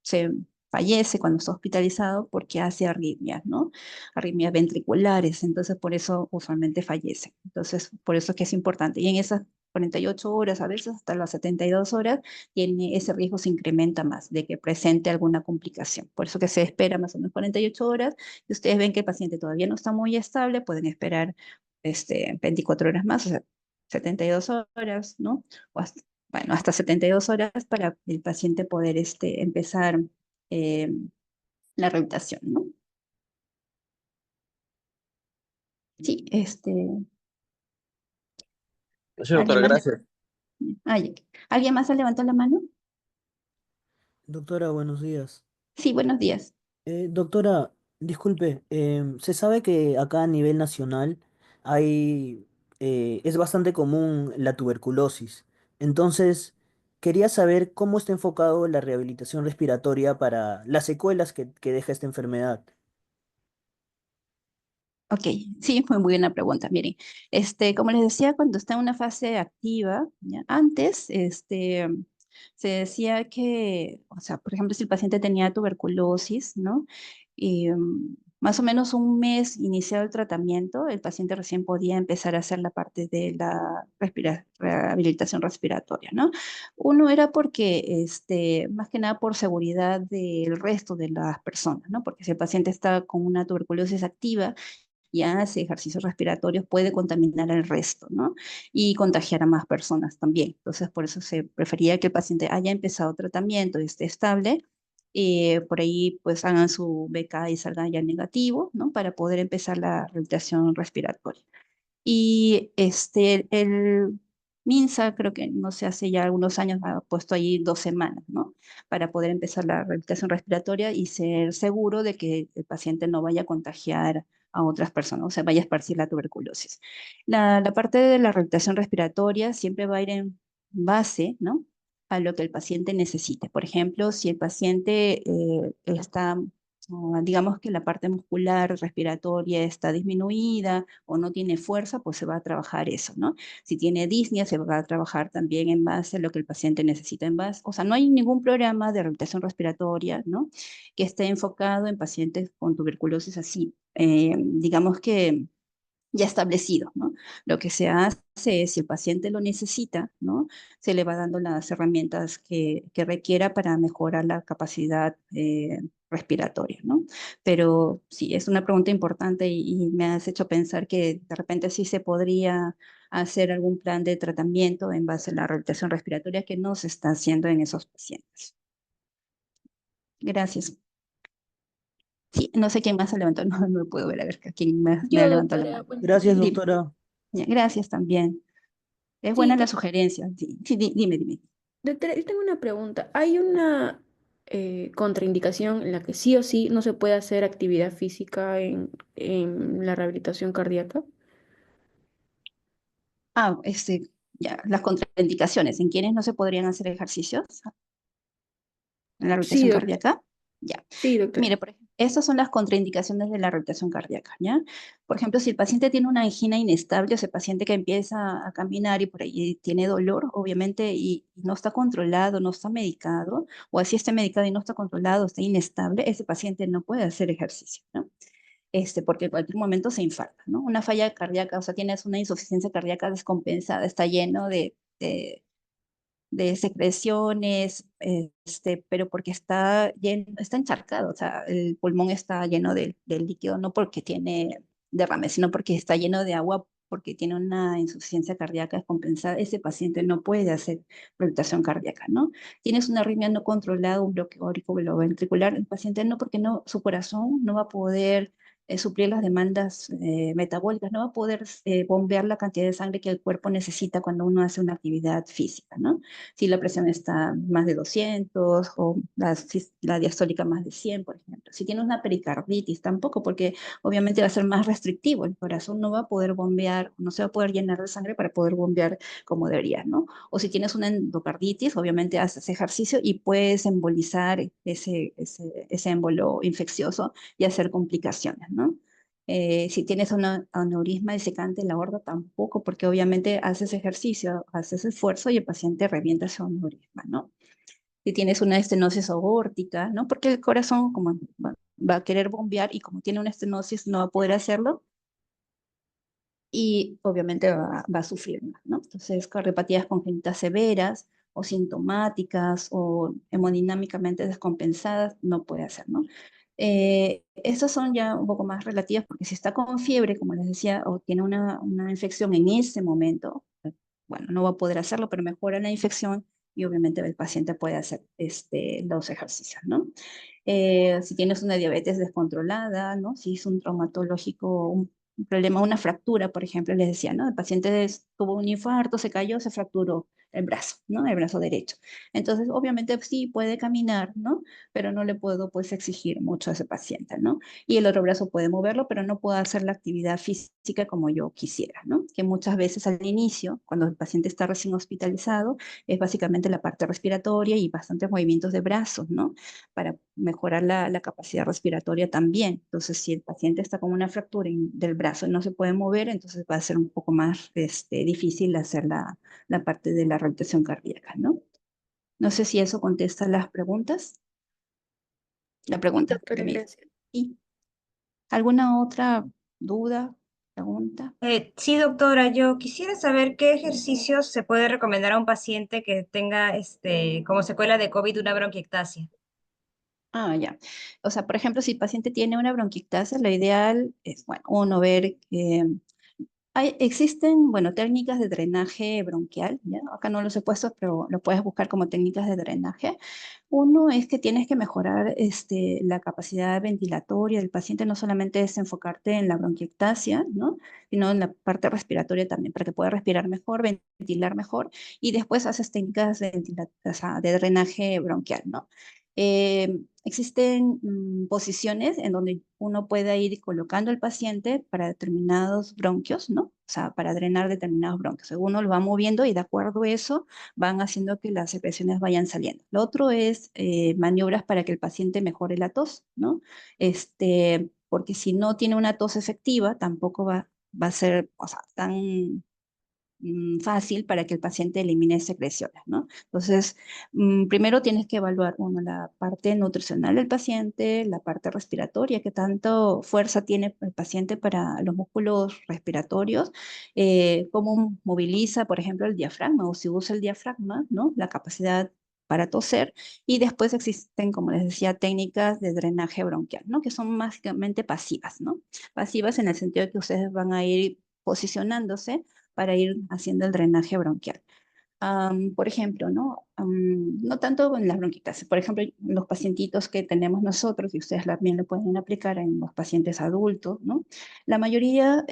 se fallece cuando está hospitalizado porque hace arritmias, ¿no? Arritmias ventriculares, entonces por eso usualmente fallece. Entonces, por eso es que es importante. Y en esas 48 horas, a veces hasta las 72 horas, tiene, ese riesgo se incrementa más de que presente alguna complicación. Por eso que se espera más o menos 48 horas. Si ustedes ven que el paciente todavía no está muy estable, pueden esperar 24 horas más, o sea, 72 horas, ¿no? O hasta, bueno, hasta 72 horas para el paciente poder empezar eh, la rehabilitación, ¿no? Sí, Sí, ¿alguien doctora, más? gracias. ¿Alguien más ha levantado la mano? Doctora, buenos días. Sí, buenos días. Doctora, disculpe, se sabe que acá a nivel nacional es bastante común la tuberculosis. Entonces, quería saber cómo está enfocado la rehabilitación respiratoria para las secuelas que deja esta enfermedad. Ok, sí, fue muy buena pregunta. Miren, como les decía, cuando está en una fase activa, ¿ya? Antes, se decía que, o sea, por ejemplo, si el paciente tenía tuberculosis, ¿no? Y más o menos un mes iniciado el tratamiento, el paciente recién podía empezar a hacer la parte de la rehabilitación respiratoria, ¿no? Uno era porque, más que nada por seguridad del resto de las personas, ¿no? Porque si el paciente está con una tuberculosis activa, y hace ejercicios respiratorios, puede contaminar al resto, ¿no? Y contagiar a más personas también. Entonces, por eso se prefería que el paciente haya empezado tratamiento y esté estable. Por ahí, pues hagan su BK y salga ya negativo, ¿no? Para poder empezar la rehabilitación respiratoria. Y el MINSA, creo que no sé, hace ya algunos años ha puesto ahí 2 semanas, ¿no? Para poder empezar la rehabilitación respiratoria y ser seguro de que el paciente no vaya a contagiar a otras personas, o sea, vaya a esparcir la tuberculosis. La parte de la rehabilitación respiratoria siempre va a ir en base, ¿no? A lo que el paciente necesite. Por ejemplo, si el paciente está, digamos que la parte muscular respiratoria está disminuida, o no tiene fuerza, pues se va a trabajar eso, ¿no? Si tiene disnea, se va a trabajar también en base a lo que el paciente necesita en base. O sea, no hay ningún programa de rehabilitación respiratoria, ¿no? Que esté enfocado en pacientes con tuberculosis así. Digamos que ya establecido, ¿no? Lo que se hace es, si el paciente lo necesita, ¿no? Se le va dando las herramientas que requiera para mejorar la capacidad respiratoria, ¿no? Pero sí, es una pregunta importante y me has hecho pensar que de repente sí se podría hacer algún plan de tratamiento en base a la rehabilitación respiratoria que no se está haciendo en esos pacientes. Gracias. Sí, no sé quién más se levantó, no, no puedo ver a ver quién más me Yo, levantado la doctora, mano. buenos Gracias, días. Dime. doctora. Ya, gracias también. Es Sí, buena la sugerencia. Sí, sí, dime, dime. doctora, yo tengo una pregunta. ¿Hay una contraindicación en la que sí o sí no se puede hacer actividad física en la rehabilitación cardíaca? Ah, ya, las contraindicaciones. ¿En quiénes no se podrían hacer ejercicios en la Sí, rehabilitación cardíaca? Ya. sí, doctora. Mire, por ejemplo, estas son las contraindicaciones de la rehabilitación cardíaca, ¿ya? Por ejemplo, si el paciente tiene una angina inestable, o sea, el paciente que empieza a caminar y por ahí tiene dolor, obviamente, y no está controlado, no está medicado, o así está medicado y no está controlado, está inestable, ese paciente no puede hacer ejercicio, ¿no? Porque en cualquier momento se infarta, ¿no? Una falla cardíaca, o sea, tienes una insuficiencia cardíaca descompensada, está lleno de secreciones, pero porque está lleno, está encharcado, o sea, el pulmón está lleno del líquido, no porque tiene derrame, sino porque está lleno de agua, porque tiene una insuficiencia cardíaca descompensada, ese paciente no puede hacer palpitación cardíaca, ¿no? Tienes una arritmia no controlada, un bloqueo auriculoventricular, el paciente no, porque no, su corazón no va a poder suplir las demandas metabólicas, no va a poder bombear la cantidad de sangre que el cuerpo necesita cuando uno hace una actividad física, ¿no? Si la presión está más de 200 o la diastólica más de 100, por ejemplo. Si tiene una pericarditis, tampoco, porque obviamente va a ser más restrictivo. El corazón no va a poder bombear, no se va a poder llenar de sangre para poder bombear como debería, ¿no? O si tienes una endocarditis, obviamente haces ejercicio y puedes embolizar ese émbolo infeccioso y hacer complicaciones, ¿no? Si tienes un aneurisma disecante en la aorta, tampoco, porque obviamente haces ejercicio, haces esfuerzo y el paciente revienta ese aneurisma, ¿no? Si tienes una estenosis aórtica, ¿no? Porque el corazón como va a querer bombear y como tiene una estenosis no va a poder hacerlo y obviamente va a sufrir más, ¿no? Entonces, cardiopatías congénitas severas o sintomáticas o hemodinámicamente descompensadas no puede hacer, ¿no? Estas son ya un poco más relativas porque si está con fiebre, como les decía, o tiene una infección en ese momento, bueno, no va a poder hacerlo, pero mejora la infección y obviamente el paciente puede hacer los ejercicios, ¿no? Si tienes una diabetes descontrolada, ¿no? Si es un traumatológico, un problema, una fractura, por ejemplo, les decía, ¿no? El paciente tuvo un infarto, se cayó, se fracturó el brazo, ¿no? El brazo derecho. Entonces, obviamente sí puede caminar, ¿no? Pero no le puedo pues exigir mucho a ese paciente, ¿no? Y el otro brazo puede moverlo, pero no puedo hacer la actividad física como yo quisiera, ¿no? Que muchas veces al inicio, cuando el paciente está recién hospitalizado, es básicamente la parte respiratoria y bastantes movimientos de brazos, ¿no? Para mejorar la capacidad respiratoria también. Entonces, si el paciente está con una fractura del brazo y no se puede mover, entonces va a ser un poco más difícil hacer la parte de la rehabilitación cardíaca, ¿no? No sé si eso contesta las preguntas. La Sí, pregunta doctora, que me hizo. gracias. ¿Y alguna otra duda, pregunta? Sí, doctora, yo quisiera saber qué ejercicios se puede recomendar a un paciente que tenga como secuela de COVID una bronquiectasia. Ah, ya. O sea, por ejemplo, si el paciente tiene una bronquiectasia, lo ideal es, bueno, uno ver existen, bueno, técnicas de drenaje bronquial, ¿ya? Acá no los he puesto, pero lo puedes buscar como técnicas de drenaje. Uno es que tienes que mejorar la capacidad ventilatoria del paciente, no solamente es enfocarte en la bronquiectasia, ¿no? Sino en la parte respiratoria también, para que pueda respirar mejor, ventilar mejor, y después haces técnicas o sea, de drenaje bronquial, ¿no? Existen posiciones en donde uno puede ir colocando al paciente para determinados bronquios, ¿no? O sea, para drenar determinados bronquios. Uno lo va moviendo y de acuerdo a eso van haciendo que las secreciones vayan saliendo. Lo otro es maniobras para que el paciente mejore la tos, ¿no? Porque si no tiene una tos efectiva, tampoco va a ser, o sea, tan fácil para que el paciente elimine secreciones, ¿no? Entonces, primero tienes que evaluar, uno, la parte nutricional del paciente, la parte respiratoria, qué tanto fuerza tiene el paciente para los músculos respiratorios, cómo moviliza, por ejemplo, el diafragma, o si usa el diafragma, ¿no? La capacidad para toser, y después existen, como les decía, técnicas de drenaje bronquial, ¿no? Que son básicamente pasivas, ¿no? Pasivas en el sentido de que ustedes van a ir posicionándose para ir haciendo el drenaje bronquial. Por ejemplo, ¿no? No tanto en las bronquitas, por ejemplo, los pacientitos que tenemos nosotros, y ustedes también lo pueden aplicar en los pacientes adultos, ¿no? La mayoría,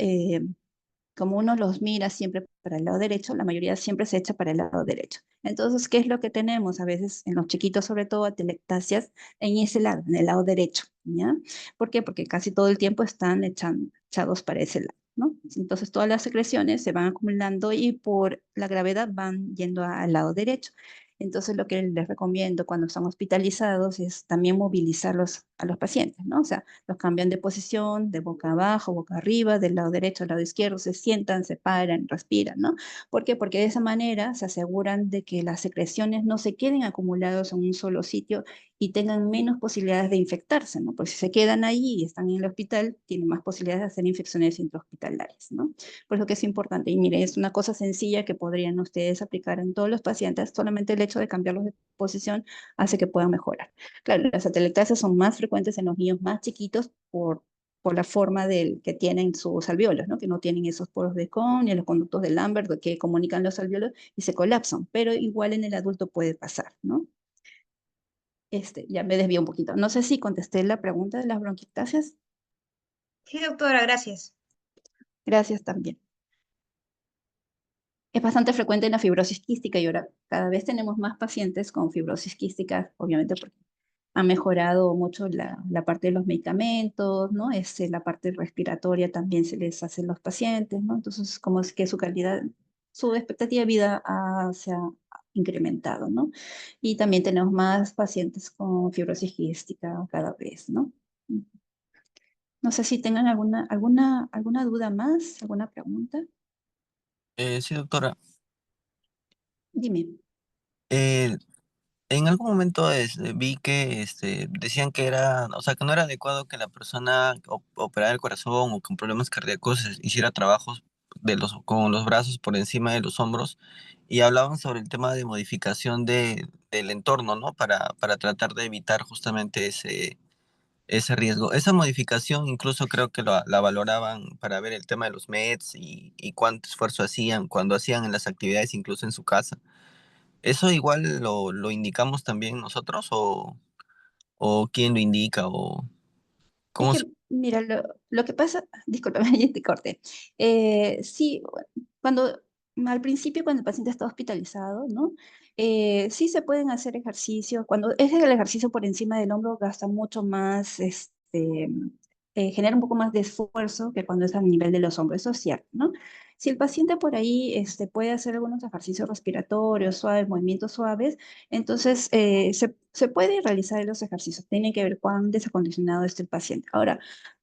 como uno los mira siempre para el lado derecho, la mayoría siempre se echa para el lado derecho. Entonces, ¿qué es lo que tenemos? A veces en los chiquitos, sobre todo, atelectasias en ese lado, en el lado derecho, ¿ya? ¿Por qué? Porque casi todo el tiempo están echados para ese lado, ¿no? Entonces, todas las secreciones se van acumulando y por la gravedad van yendo al lado derecho. Entonces, lo que les recomiendo cuando están hospitalizados es también movilizarlos a los pacientes, ¿no? O sea, los cambian de posición, de boca abajo, boca arriba, del lado derecho al lado izquierdo, se sientan, se paran, respiran, ¿no? ¿Por qué? Porque de esa manera se aseguran de que las secreciones no se queden acumuladas en un solo sitio y tengan menos posibilidades de infectarse, ¿no? Porque si se quedan ahí y están en el hospital, tienen más posibilidades de hacer infecciones intrahospitalarias, ¿no? Por eso que es importante. Y mire, es una cosa sencilla que podrían ustedes aplicar en todos los pacientes, solamente el hecho de cambiarlos de posición hace que puedan mejorar. Claro, las atelectasias son más frecuentes en los niños más chiquitos por la forma que tienen sus alvéolos, ¿no? Que no tienen esos poros de Kohn ni los conductos de Lambert que comunican los alvéolos y se colapsan, pero igual en el adulto puede pasar, ¿no? Ya me desvío un poquito. No sé si contesté la pregunta de las bronquiectasias. Sí, doctora, gracias. Gracias también. Es bastante frecuente en la fibrosis quística y ahora cada vez tenemos más pacientes con fibrosis quística, obviamente porque ha mejorado mucho la parte de los medicamentos, ¿no? La parte respiratoria también se les hace a los pacientes, ¿no? Entonces, como es que su calidad, su expectativa de vida se ha incrementado, ¿no? Y también tenemos más pacientes con fibrosis quística cada vez, ¿no? No sé si tengan alguna duda más, alguna pregunta. Sí, doctora. Dime. Eh, en algún momento vi que decían que era, o sea, que no era adecuado que la persona operara el corazón o con problemas cardíacos hiciera trabajos con los brazos por encima de los hombros y hablaban sobre el tema de modificación del entorno, ¿no? Para tratar de evitar justamente ese riesgo. Esa modificación incluso creo que la valoraban para ver el tema de los meds y cuánto esfuerzo hacían cuando hacían en las actividades, incluso en su casa. ¿Eso igual lo indicamos también nosotros o quién lo indica o Es cómo se... que, mira, lo que pasa, discúlpame, ya te corté. Sí, cuando al principio cuando el paciente está hospitalizado, ¿no? Sí se pueden hacer ejercicios. Cuando es el ejercicio por encima del hombro, gasta mucho más, genera un poco más de esfuerzo que cuando es a nivel de los hombros, eso es cierto, ¿no? Si el paciente por ahí puede hacer algunos ejercicios respiratorios suaves, movimientos suaves, entonces se puede realizar los ejercicios. Tiene que ver cuán desacondicionado está el paciente. Ahora,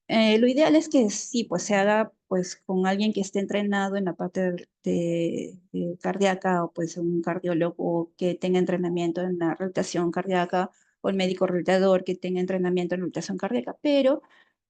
lo ideal es que sí, pues se haga pues con alguien que esté entrenado en la parte de cardíaca o pues un cardiólogo que tenga entrenamiento en la rehabilitación cardíaca o el médico rehabilitador que tenga entrenamiento en rehabilitación cardíaca, pero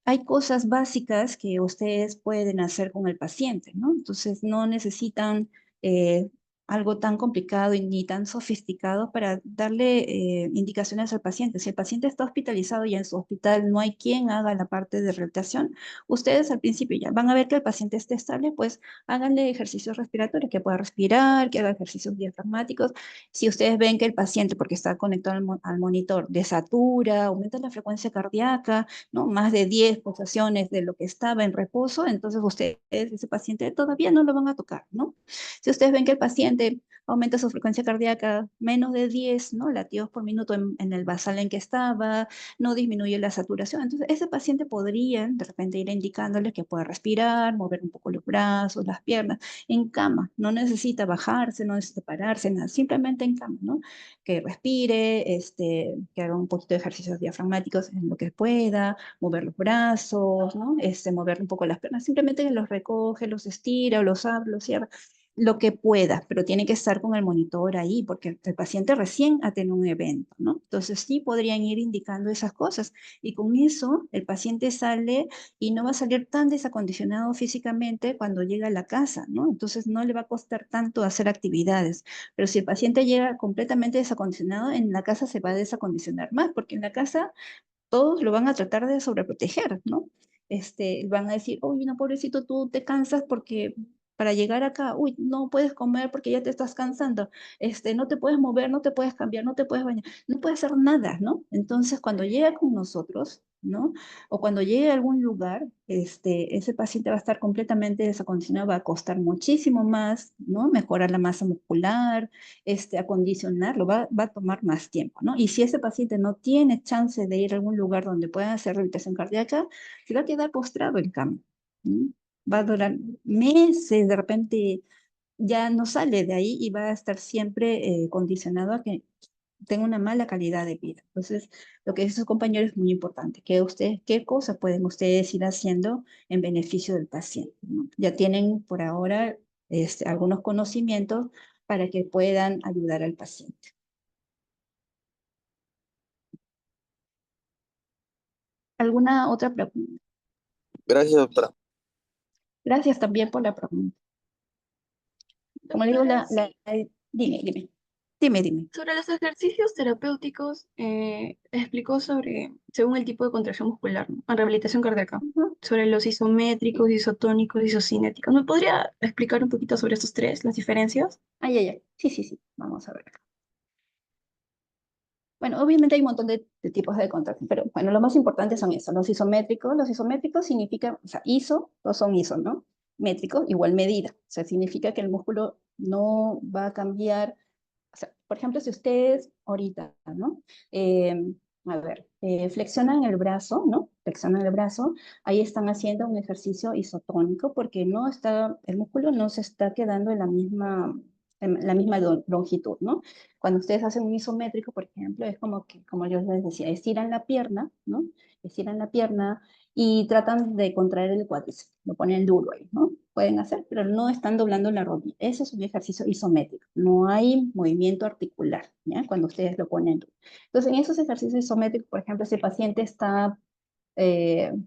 hay cosas básicas que ustedes pueden hacer con el paciente, ¿no? Entonces no necesitan eh, algo tan complicado y ni tan sofisticado para darle indicaciones al paciente. Si el paciente está hospitalizado y en su hospital no hay quien haga la parte de rehabilitación, ustedes al principio ya van a ver que el paciente esté estable, pues háganle ejercicios respiratorios, que pueda respirar, que haga ejercicios diafragmáticos. Si ustedes ven que el paciente, porque está conectado al monitor, desatura, aumenta la frecuencia cardíaca, ¿no? Más de 10 pulsaciones de lo que estaba en reposo, entonces ustedes, ese paciente, todavía no lo van a tocar, ¿no? Si ustedes ven que el paciente aumenta su frecuencia cardíaca menos de 10, ¿no? Latidos por minuto en el basal en que estaba, no disminuye la saturación. Entonces, ese paciente podrían de repente ir indicándole que puede respirar, mover un poco los brazos, las piernas, en cama. No necesita bajarse, no necesita pararse, nada, simplemente en cama, ¿no? Que respire, que haga un poquito de ejercicios diafragmáticos en lo que pueda, mover los brazos, ¿no? Mover un poco las piernas, simplemente que los recoge, los estira, o los abre, los cierra lo que pueda, pero tiene que estar con el monitor ahí, porque el paciente recién ha tenido un evento, ¿no? Entonces sí podrían ir indicando esas cosas y con eso el paciente sale y no va a salir tan desacondicionado físicamente cuando llega a la casa, ¿no? Entonces no le va a costar tanto hacer actividades, pero si el paciente llega completamente desacondicionado, en la casa se va a desacondicionar más, porque en la casa todos lo van a tratar de sobreproteger, ¿no? Van a decir, uy, no, pobrecito, tú te cansas porque para llegar acá, uy, no puedes comer porque ya te estás cansando, no te puedes mover, no te puedes cambiar, no te puedes bañar, no puedes hacer nada, ¿no? Entonces, cuando llega con nosotros, ¿no? O cuando llegue a algún lugar, ese paciente va a estar completamente desacondicionado, va a costar muchísimo más, ¿no? Mejorar la masa muscular, acondicionarlo, va a tomar más tiempo, ¿no? Y si ese paciente no tiene chance de ir a algún lugar donde pueda hacer rehabilitación cardíaca, se va a quedar postrado en cama, ¿no? Va a durar meses, de repente ya no sale de ahí y va a estar siempre condicionado a que tenga una mala calidad de vida. Entonces, lo que dice su compañero es muy importante. ¿Qué cosas pueden ustedes ir haciendo en beneficio del paciente, ¿no? Ya tienen por ahora algunos conocimientos para que puedan ayudar al paciente. ¿Alguna otra pregunta? Gracias, doctora. Gracias también por la pregunta. Como le digo, Doctora, sí. dime. Sobre los ejercicios terapéuticos, explicó sobre, según el tipo de contracción muscular, ¿no? En rehabilitación cardíaca, Ujú. sobre los isométricos, isotónicos, isocinéticos. ¿Me podría explicar un poquito sobre estos tres, las diferencias? Ay. Sí. Vamos a ver. Bueno, obviamente hay un montón de tipos de contracción, pero bueno, lo más importante son eso, los isométricos. Los isométricos significa, o sea, iso, todos son iso, ¿no? Métrico, igual medida. O sea, significa que el músculo no va a cambiar. O sea, por ejemplo, si ustedes ahorita, ¿no? Flexionan el brazo, ¿no? Flexionan el brazo, ahí están haciendo un ejercicio isotónico porque el músculo no se está quedando en la misma longitud, ¿no? Cuando ustedes hacen un isométrico, por ejemplo, es como que, como yo les decía, estiran la pierna, ¿no? Estiran la pierna y tratan de contraer el cuádriceps, lo ponen duro ahí, ¿no? Pueden hacer, pero no están doblando la rodilla. Ese es un ejercicio isométrico, no hay movimiento articular, ¿ya? Cuando ustedes lo ponen duro. Entonces, en esos ejercicios isométricos, por ejemplo, si el paciente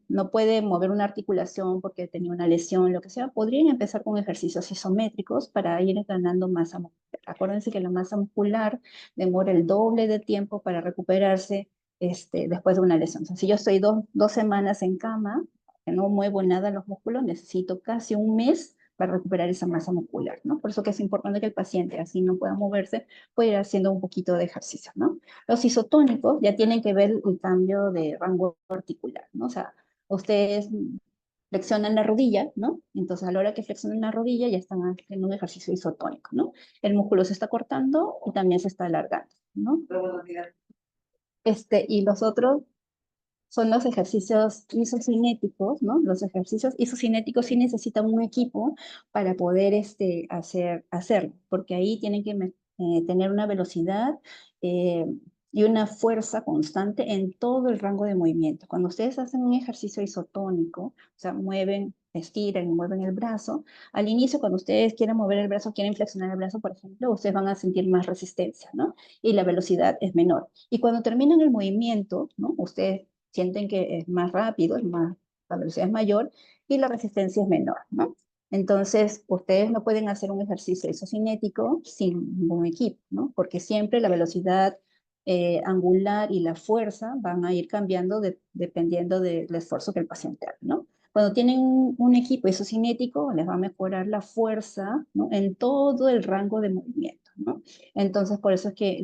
no puede mover una articulación porque tenía una lesión, lo que sea, podrían empezar con ejercicios isométricos para ir ganando masa muscular. Acuérdense que la masa muscular demora el doble de tiempo para recuperarse después de una lesión. O sea, si yo estoy 2 semanas en cama, que no muevo nada los músculos, necesito casi un mes para recuperar esa masa muscular, ¿no? Por eso que es importante que el paciente, así no pueda moverse, pueda ir haciendo un poquito de ejercicio, ¿no? Los isotónicos ya tienen que ver el cambio de rango articular, ¿no? O sea, ustedes flexionan la rodilla, ¿no? Entonces, a la hora que flexionan la rodilla, ya están haciendo un ejercicio isotónico, ¿no? El músculo se está cortando y también se está alargando, ¿no? Y los otros son los ejercicios isocinéticos, ¿no? Los ejercicios isocinéticos sí necesitan un equipo para poder hacerlo, porque ahí tienen que tener una velocidad eh, y una fuerza constante en todo el rango de movimiento. Cuando ustedes hacen un ejercicio isotónico, o sea, mueven, estiran y mueven el brazo, al inicio cuando ustedes quieren mover el brazo, quieren flexionar el brazo, por ejemplo, ustedes van a sentir más resistencia, ¿no? Y la velocidad es menor. Y cuando terminan el movimiento, ¿no? Ustedes sienten que es más rápido, la velocidad es mayor y la resistencia es menor, ¿no? Entonces, ustedes no pueden hacer un ejercicio isocinético sin ningún equipo, ¿no? Porque siempre la velocidad angular y la fuerza van a ir cambiando dependiendo del esfuerzo que el paciente haga, ¿no? Cuando tienen un equipo isocinético, les va a mejorar la fuerza, ¿no? En todo el rango de movimiento, ¿no? Entonces, por eso es que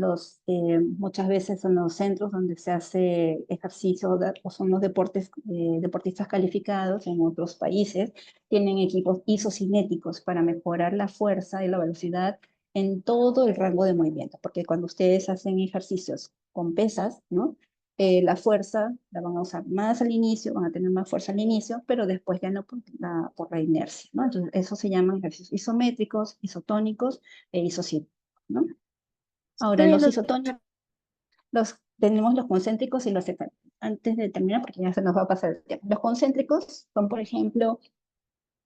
muchas veces son los centros donde se hace ejercicio o son los deportistas calificados en otros países, tienen equipos isocinéticos para mejorar la fuerza y la velocidad en todo el rango de movimiento, porque cuando ustedes hacen ejercicios con pesas, ¿no? La fuerza la van a usar más al inicio, van a tener más fuerza al inicio, pero después ya no por la inercia, ¿no? Entonces, eso se llaman ejercicios isométricos, isotónicos e isocinéticos, ¿no? Ahora, Sí, los isotónicos, tenemos los concéntricos y los excéntricos. Antes de terminar, porque ya se nos va a pasar el tiempo. Los concéntricos son, por ejemplo,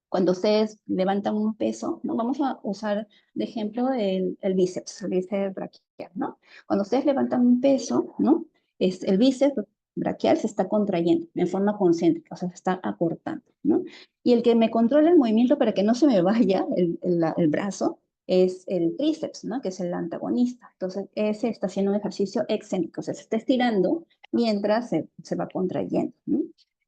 cuando ustedes levantan un peso, ¿no? Vamos a usar de ejemplo el bíceps braquial, ¿no? Cuando ustedes levantan un peso, ¿no? El bíceps braquial se está contrayendo en forma concéntrica, o sea, se está acortando, ¿no? Y el que me controla el movimiento para que no se me vaya el brazo es el tríceps, ¿no? Que es el antagonista. Entonces, ese está haciendo un ejercicio excéntrico, o sea, se está estirando mientras se va contrayendo, ¿no?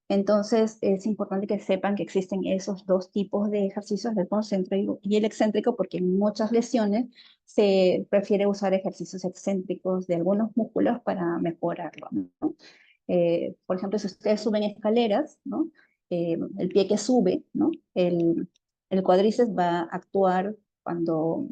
Entonces, es importante que sepan que existen esos dos tipos de ejercicios, el concéntrico y el excéntrico, porque en muchas lesiones se prefiere usar ejercicios excéntricos de algunos músculos para mejorarlo, ¿no? Por ejemplo, si ustedes suben escaleras, ¿no? El pie que sube, ¿no? El cuádriceps va a actuar cuando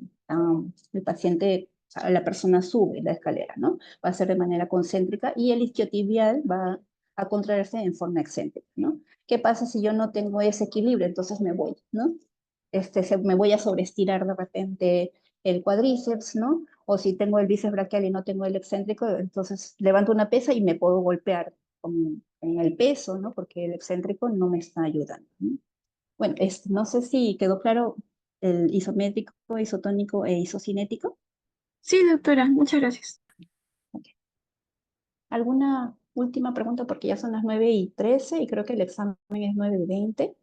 el paciente, o sea, la persona sube la escalera, ¿no? Va a ser de manera concéntrica y el isquiotibial va a contraerse en forma excéntrica, ¿no? ¿Qué pasa si yo no tengo ese equilibrio? Entonces me voy, ¿no? Me voy a sobreestirar de repente el cuádriceps, ¿no? O si tengo el bíceps braquial y no tengo el excéntrico, entonces levanto una pesa y me puedo golpear en el peso, ¿no? Porque el excéntrico no me está ayudando, ¿no? Bueno, no sé si quedó claro el isométrico, isotónico e isocinético. sí, doctora, muchas gracias. Ok. ¿Alguna última pregunta? Porque ya son las 9:13 y creo que el examen es 9:20.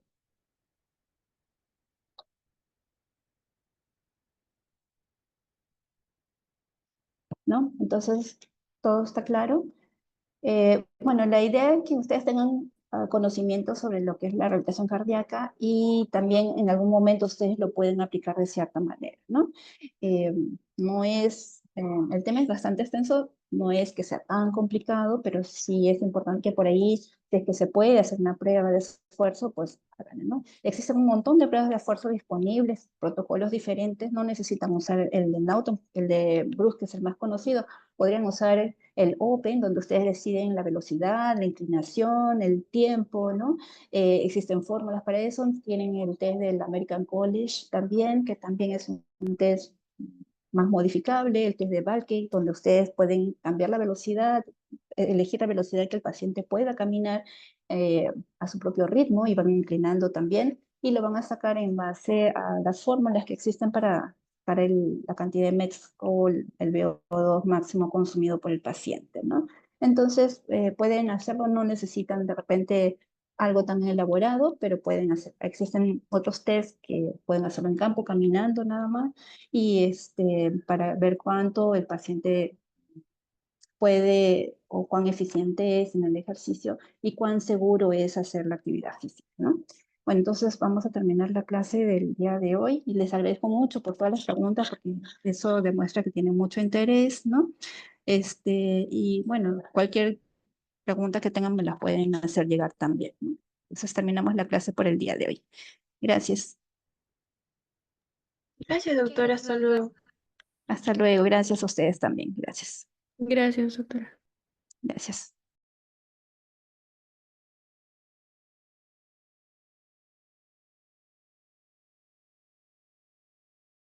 ¿No? Entonces, ¿todo está claro? Bueno, la idea es que ustedes tengan conocimiento sobre lo que es la rehabilitación cardíaca y también en algún momento ustedes lo pueden aplicar de cierta manera, ¿no? Eh, no es, el tema es bastante extenso, no es que sea tan complicado, pero sí es importante que por ahí, si es que se puede hacer una prueba de esfuerzo, pues háganlo, ¿no? Existen un montón de pruebas de esfuerzo disponibles, protocolos diferentes, no necesitan usar el de Naughton, el de Bruce, que es el más conocido, podrían usar el Open, donde ustedes deciden la velocidad, la inclinación, el tiempo, ¿no? Existen fórmulas para eso, tienen el test del American College también, que también es un test más modificable, el test de Balke, donde ustedes pueden cambiar la velocidad, elegir la velocidad que el paciente pueda caminar a su propio ritmo y van inclinando también, y lo van a sacar en base a las fórmulas que existen para la cantidad de METs o el VO2 máximo consumido por el paciente, ¿no? Entonces, pueden hacerlo, no necesitan de repente algo tan elaborado, pero pueden hacer, existen otros test que pueden hacerlo en campo, caminando nada más, y para ver cuánto el paciente puede o cuán eficiente es en el ejercicio y cuán seguro es hacer la actividad física, ¿no? Bueno, entonces vamos a terminar la clase del día de hoy y les agradezco mucho por todas las preguntas porque eso demuestra que tienen mucho interés, ¿no? Y bueno, cualquier pregunta que tengan me la pueden hacer llegar también, ¿no? Entonces terminamos la clase por el día de hoy. Gracias. Gracias, doctora. Hasta luego. Hasta luego. Gracias a ustedes también. Gracias. Gracias, doctora. Gracias.